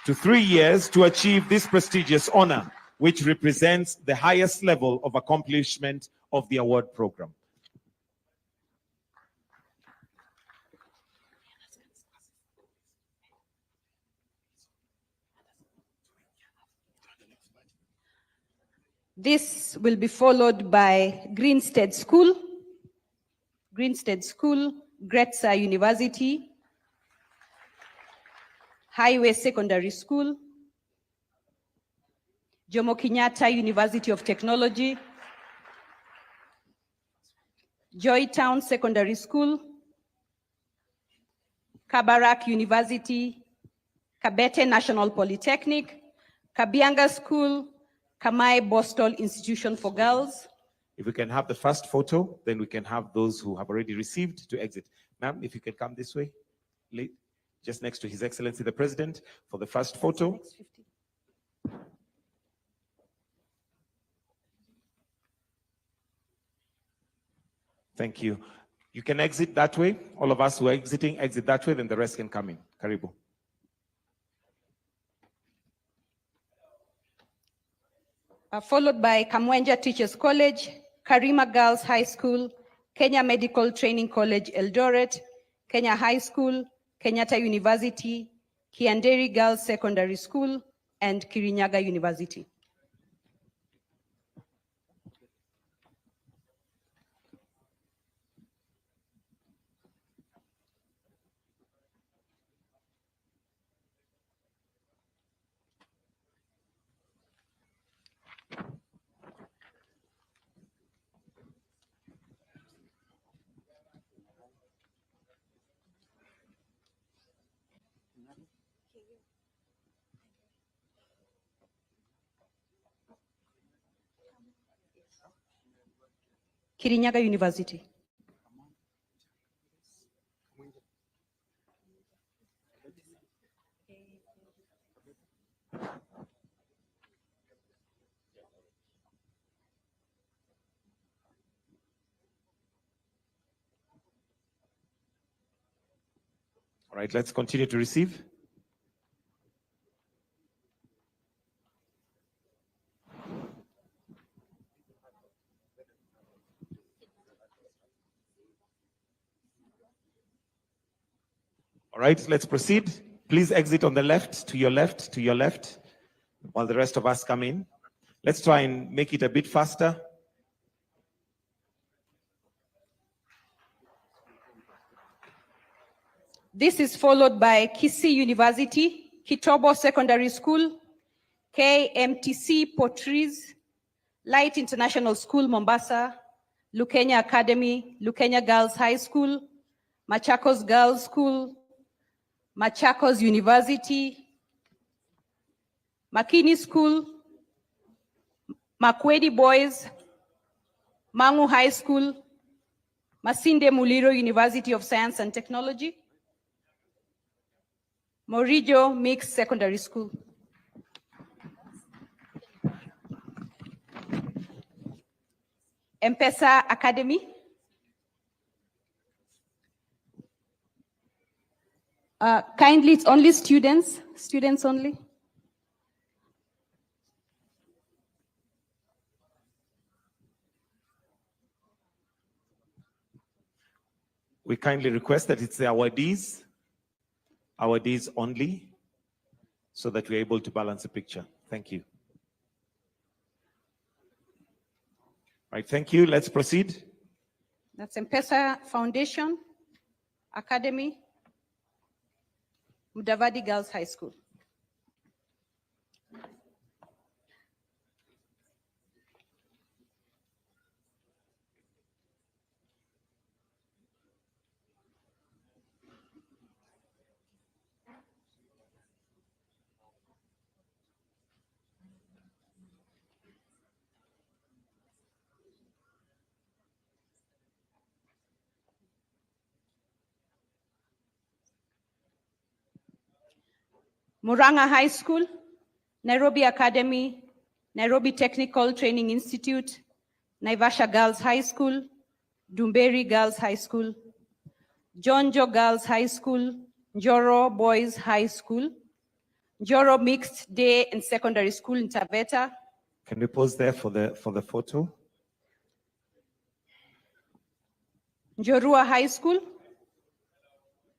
to 3 years to achieve this prestigious honor, which represents the highest level of accomplishment of the award program. This will be followed by Greenstead School, Gretsa University, Highway Secondary School, Jomo Kenyatta University of Technology, Joytown Secondary School, Kabarak University, Kabete National Polytechnic, Kabianga School, Kamai Bostol Institution for Girls. If we can have the first photo, then we can have those who have already received to exit. Ma'am, if you can come this way, just next to His Excellency the President for the first photo. Thank you. You can exit that way. All of us who are exiting, exit that way, then the rest can come in. Karibu. Followed by Kamwenja Teachers College, Karima Girls High School, Kenya Medical Training College Eldoret, Kenya High School, Kenyatta University, Kianderi Girls Secondary School, and Kirinyaga University. Kirinyaga University. All right, let's continue to receive. All right, let's proceed. Please exit on the left, to your left, to your left, while the rest of us come in. Let's try and make it a bit faster. This is followed by Kisii University, Kitobo Secondary School, KMTC Portrees, Light International School, Mombasa, Lukenya Academy, Lukenya Girls High School, Machakos Girls School, Machakos University, Makini School, Makwedi Boys, Mangu High School, Masinde Muliro University of Science and Technology, Morijo Mixed Secondary School. M-Pesa Academy. Kindly, it's only students only. We kindly request that it's the awardees only, so that we're able to balance the picture. Thank you. Right, thank you. Let's proceed. That's M-Pesa Foundation Academy, Mudavadi Girls High School. Muranga High School, Nairobi Academy, Nairobi Technical Training Institute, Naivasha Girls High School, Dumberi Girls High School, Jonjo Girls High School, Njoro Boys High School, Njoro Mixed Day and Secondary School in Taveta. Can we pause there for the photo? Njorua High School,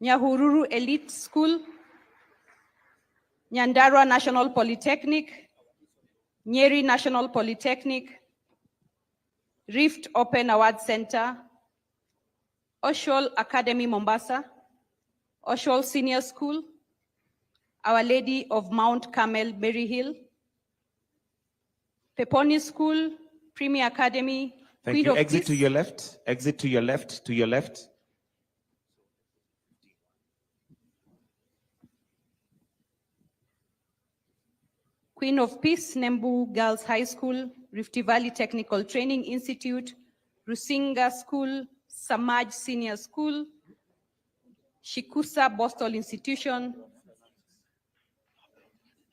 Nyahururu Elite School, Nyandarua National Polytechnic, Nyeri National Polytechnic, Rift Open Award Center, Oshol Academy Mombasa, Oshol Senior School, Our Lady of Mount Carmel Berry Hill, Peponi School, Premier Academy, Thank Queen you. of Exit Peace. to your left. Exit to your left. To your left. Queen of Peace, Nembu Girls High School, Rift Valley Technical Training Institute, Rusinga School, Samaj Senior School, Shikusa Boston Institution,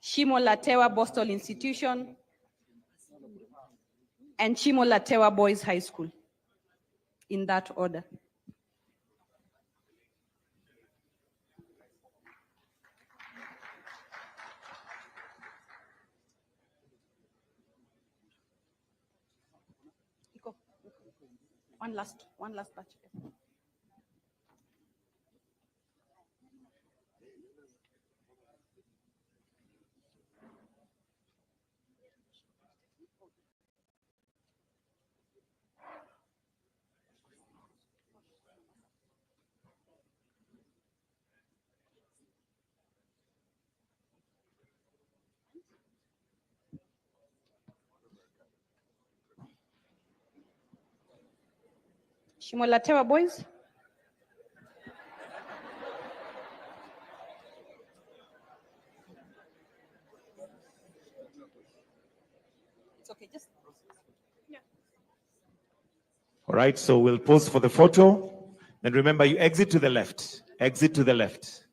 Shimo Latewa Boston Institution, and Shimo Latewa Boys High School, in that order. One last batch. Shimo Latewa Boys. It's okay, just. Yeah. All right, so we'll pause for the photo. And remember, you exit to the left. Exit to the left.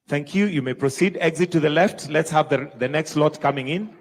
Thank you. You may proceed. Exit to the left. Let's have the next lot coming in.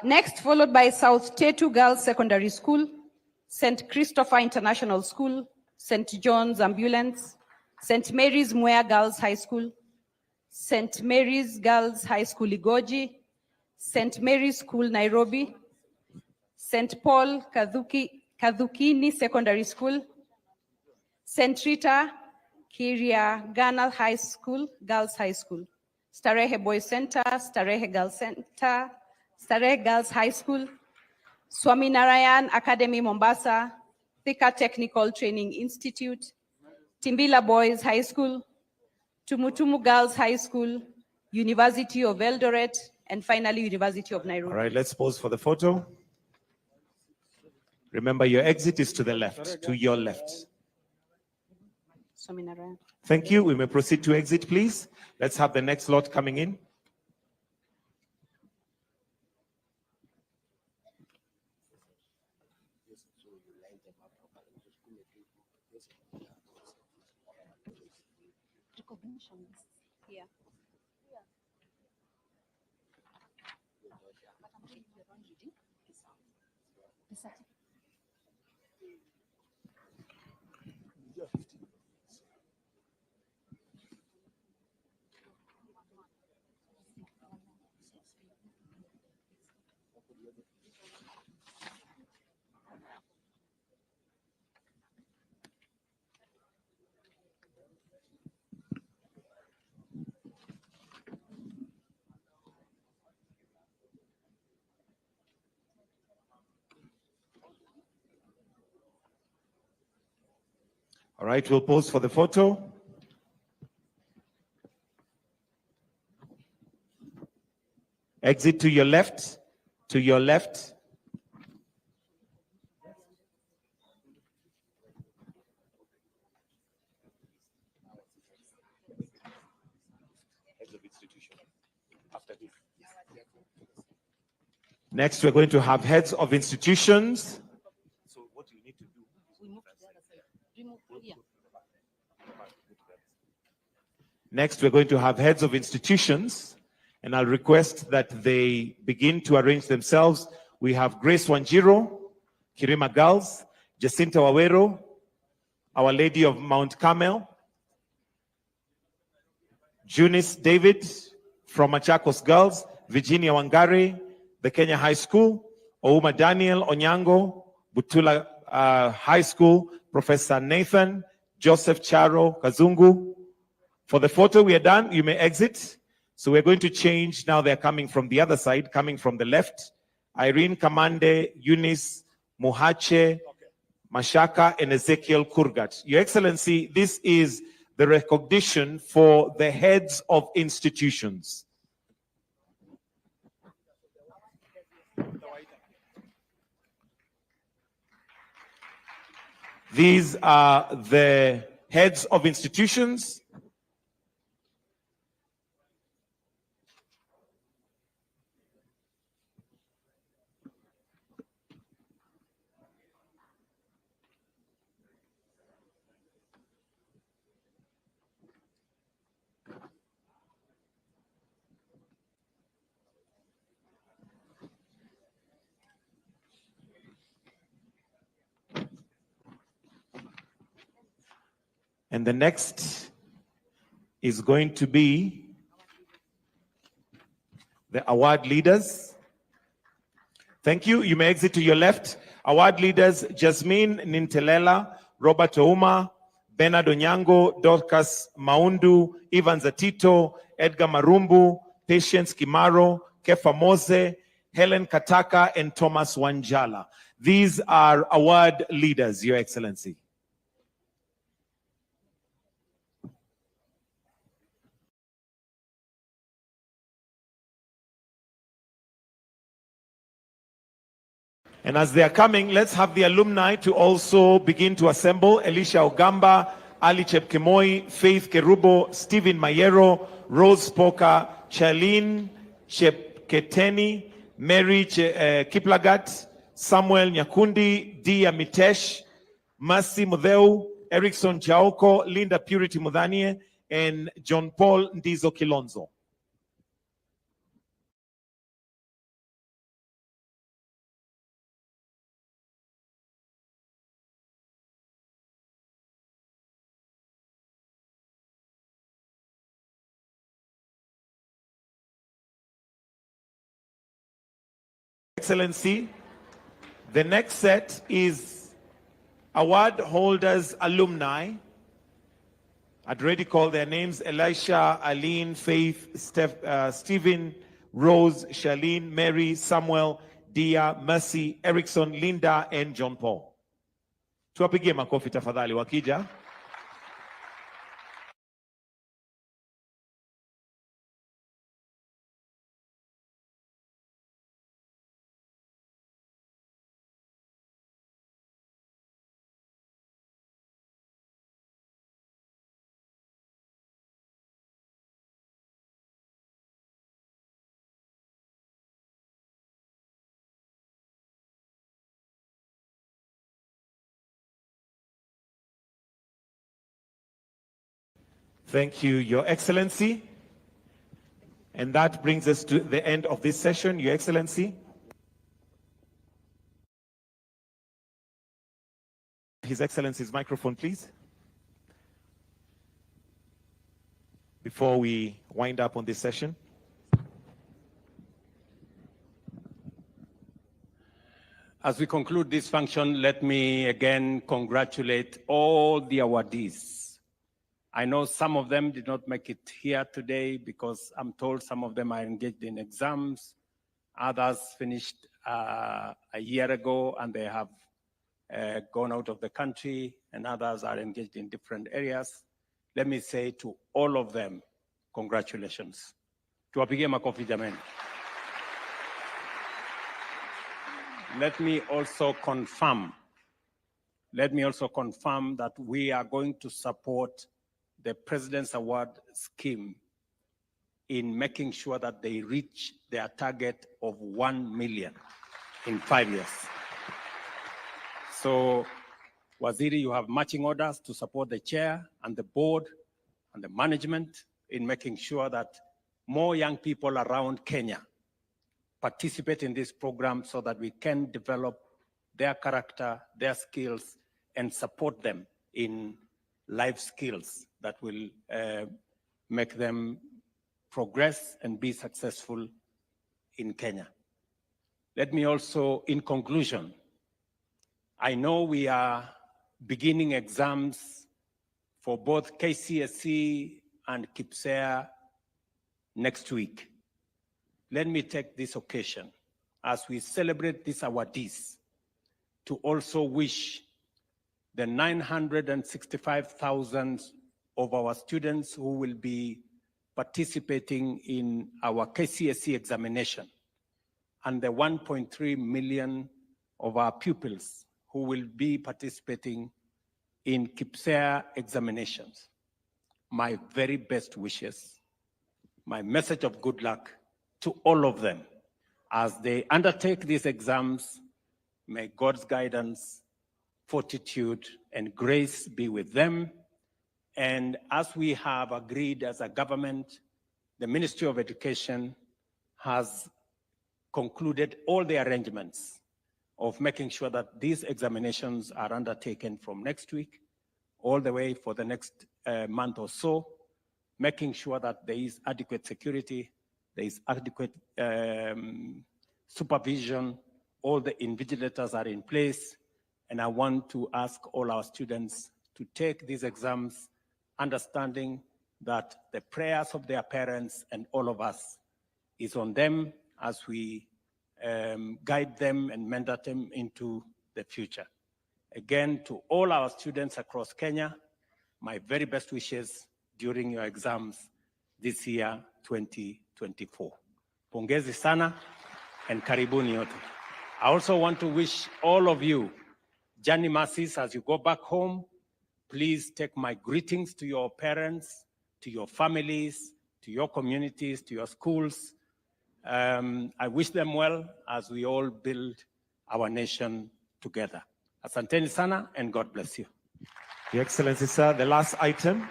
Next, followed by South Tetu Girls Secondary School, St. Christopher International School, St. John's Ambulance, St. Mary's Mwea Girls High School, St. Mary's Girls High School Igoji, St. Mary's School Nairobi, St. Paul Kadhukini Secondary School, St. Rita Kiria Ganal High School, Girls High School, Starehe Boys Center, Starehe Girls Center, Starehe Girls High School, Swaminarayan Academy Mombasa, Thika Technical Training Institute, Timbila Boys High School, Tumutumu Girls High School, University of Eldoret, and finally University of Nairobi. All right, let's pause for the photo. Remember, your exit is to the left, to your left. Swaminarayan. Thank you. We may proceed to exit, please. Let's have the next lot coming in. Yeah. All right, we'll pause for the photo. Exit to your left, to your left. Next, we're going to have heads of institutions. So what do you need to do? Next, we're going to have heads of institutions, and I'll request that they begin to arrange themselves. We have Grace Wanjiro, Kirima Girls, Jacinta Wawero, Our Lady of Mount Carmel, Junice David from Machakos Girls, Virginia Wangari, the Kenya High School, Ouma Daniel Onyango, Butula High School, Professor Nathan, Joseph Charo Kazungu. For the photo, we are done. You may exit. So we're going to change. Now they're coming from the other side, coming from the left. Irene Kamande, Eunice Muhache, Mashaka, and Ezekiel Kurgat. Your Excellency, this is the recognition for the heads of institutions. These are the heads of institutions. And the next is going to be the award leaders. Thank you. You may exit to your left. Award leaders, Jasmine Nintelela, Robert Ouma, Bernard Onyango, Dorcas Maundu, Ivan Zatito, Edgar Marumbu, Patience Kimaro, Kefa Mose, Helen Kataka, and Thomas Wanjala. These are award leaders, Your Excellency. And as they are coming, let's have the alumni to also begin to assemble. Elisha Ogamba, Ali Chepkemoi, Faith Kerubo, Stephen Mayero, Rose Poka, Charlene Chepketeni, Mary Kiplagat, Samuel Nyakundi, Dia Mitesh, Mercy Mudeu, Erickson Chaoko, Linda Purity Mudanie, and John Paul Ndizo Kilonzo. Excellency, the next set is award holders alumni. I'd already called their names: Elisha, Aline, Faith, Stephen, Rose, Charlene, Mary, Samuel, Dia, Mercy, Erickson, Linda, and John Paul. Tuwapigie makofi tafadhali wakija. Thank you, Your Excellency. And that brings us to the end of this session, Your Excellency. His Excellency's microphone, please. Before we wind up on this session. As we conclude this function, let me again congratulate all the awardees. I know some of them did not make it here today because I'm told some of them are engaged in exams. Others finished a year ago and they have gone out of the country, and others are engaged in different areas. Let me say to all of them, congratulations. Tuwapigie makofi jameni. Let me also confirm that we are going to support the President's Award scheme in making sure that they reach their target of 1 million in 5 years. So, Waziri, you have marching orders to support the chair and the board and the management in making sure that more young people around Kenya participate in this program so that we can develop their character, their skills, and support them in life skills that will make them progress and be successful in Kenya. Let me also, in conclusion, I know we are beginning exams for both KCSE and KIPSEA next week. Let me take this occasion as we celebrate these awardees to also wish the 965,000 of our students who will be participating in our KCSE examination and the 1.3 million of our pupils who will be participating in KIPSEA examinations. My very best wishes, my message of good luck to all of them as they undertake these exams. May God's guidance, fortitude, and grace be with them. And as we have agreed as a government, the Ministry of Education has concluded all the arrangements of making sure that these examinations are undertaken from next week all the way for the next month or so, making sure that there is adequate security, there is adequate supervision, all the invigilators are in place, and I want to ask all our students to take these exams understanding that the prayers of their parents and all of us is on them as we guide them and mentor them into the future. Again, to all our students across Kenya, my very best wishes during your exams this year, 2024. Pongezi sana and karibuni yote. I also want to wish all of you journey mercies as you go back home. Please take my greetings to your parents, to your families, to your communities, to your schools. I wish them well as we all build our nation together. Asanteni sana and God bless you. Your Excellency, sir, the last item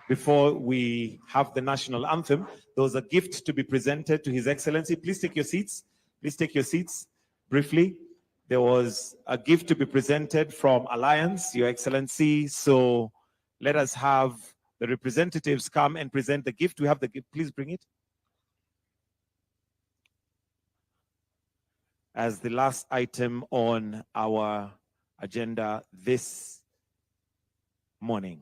before we have the national anthem, there was a gift to be presented to His Excellency. Please take your seats. Please take your seats briefly. There was a gift to be presented from Alliance, Your Excellency. So let us have the representatives come and present the gift. We have the gift. Please bring it. As the last item on our agenda this morning.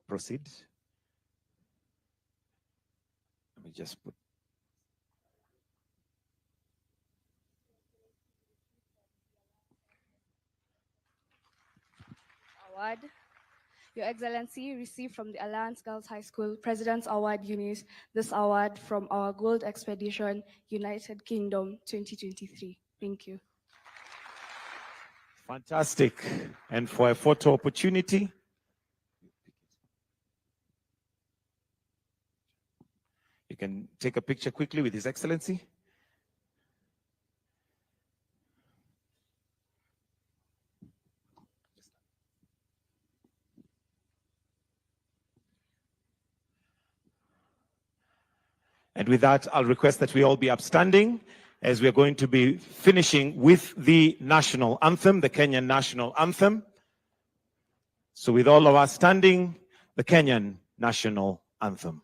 Proceed. Let me just put. Award. Your Excellency, received from the Alliance Girls High School President's Award Unis this award from our Gold Expedition, United Kingdom 2023. Thank you. Fantastic. And for a photo opportunity, you can take a picture quickly with His Excellency. And with that, I'll request that we all be upstanding as we're going to be finishing with the national anthem, the Kenyan national anthem. So with all of us standing, the Kenyan national anthem.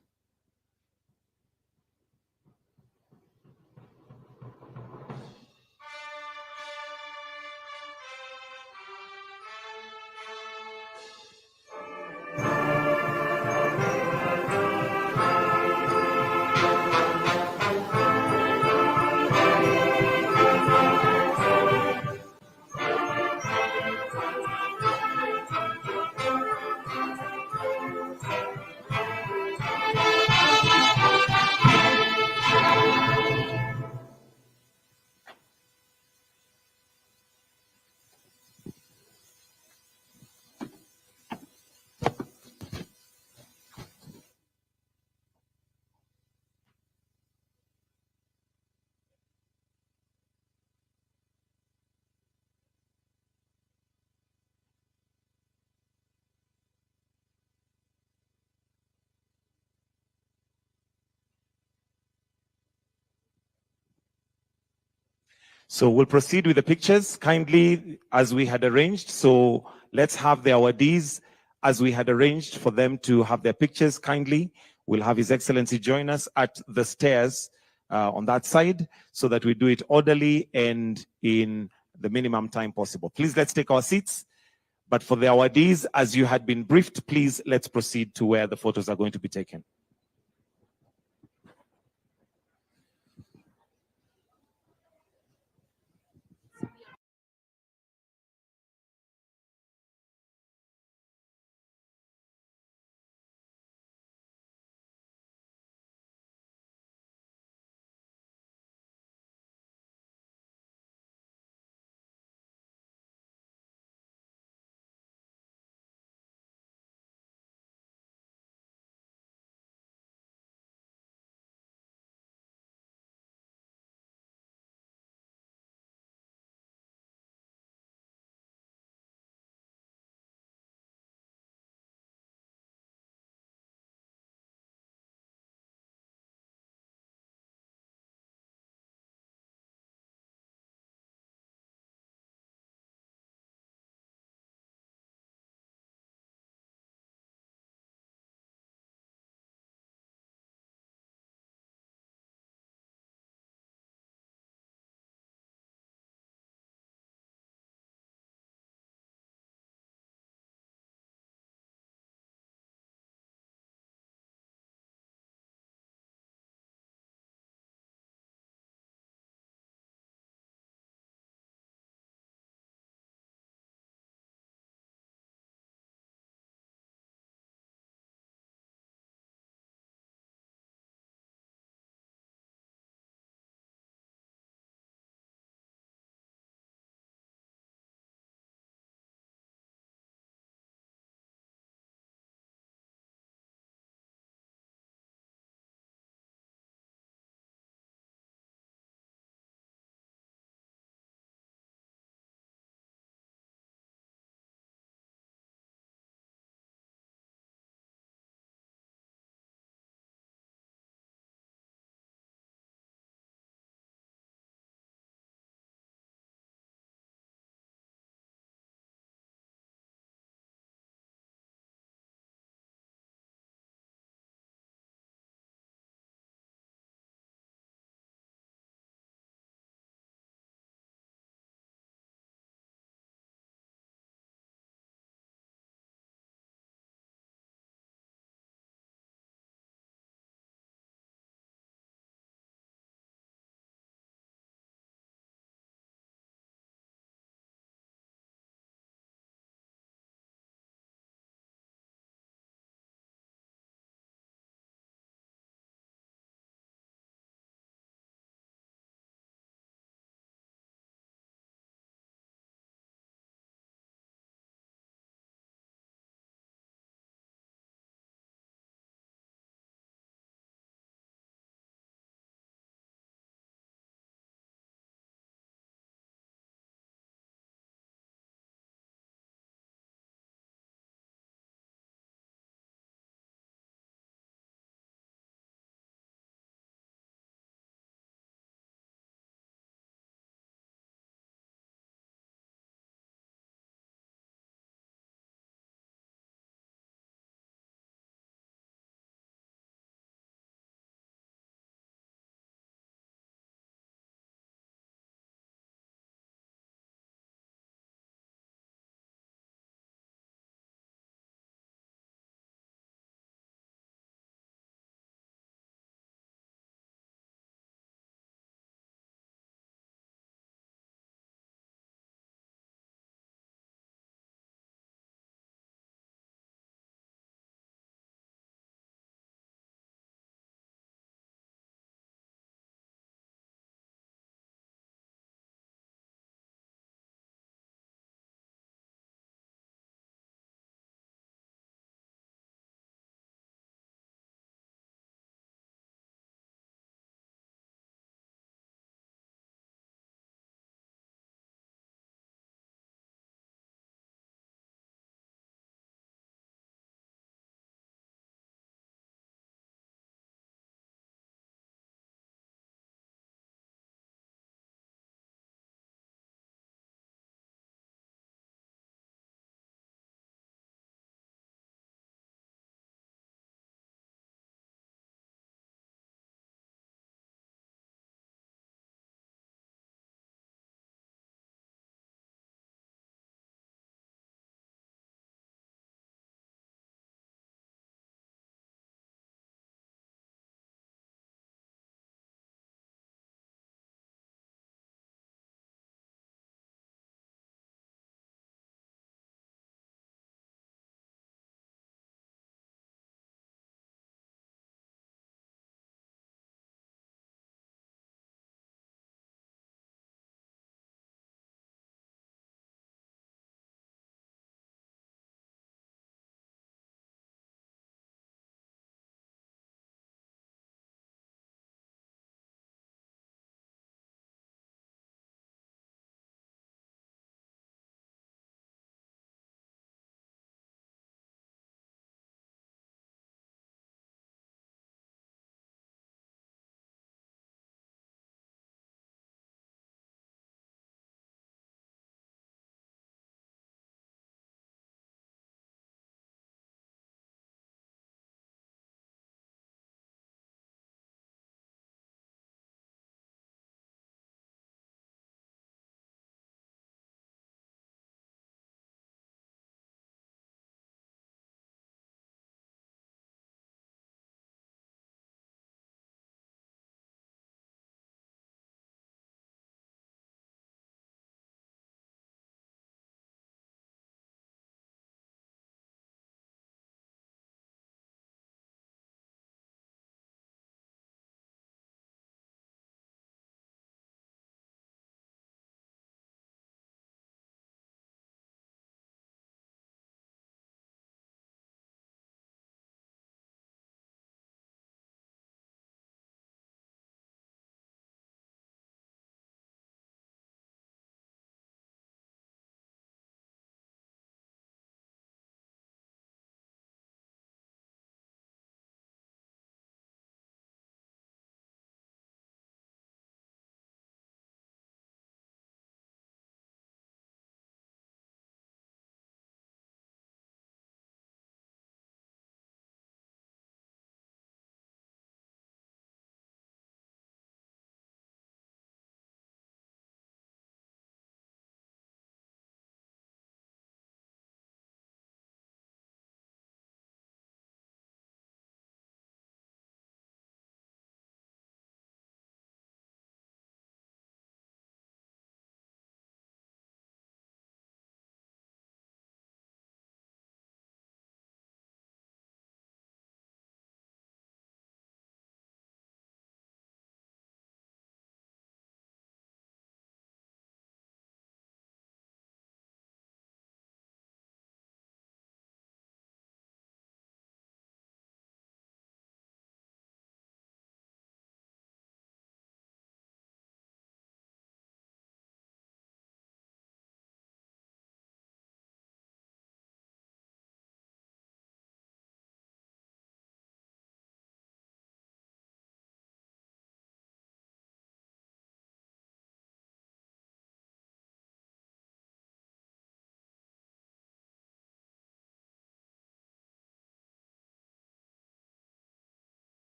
So we'll proceed with the pictures kindly as we had arranged. So let's have the awardees as we had arranged for them to have their pictures kindly. We'll have His Excellency join us at the stairs on that side so that we do it orderly and in the minimum time possible. Please, let's take our seats. But for the awardees, as you had been briefed, please, let's proceed to where the photos are going to be taken.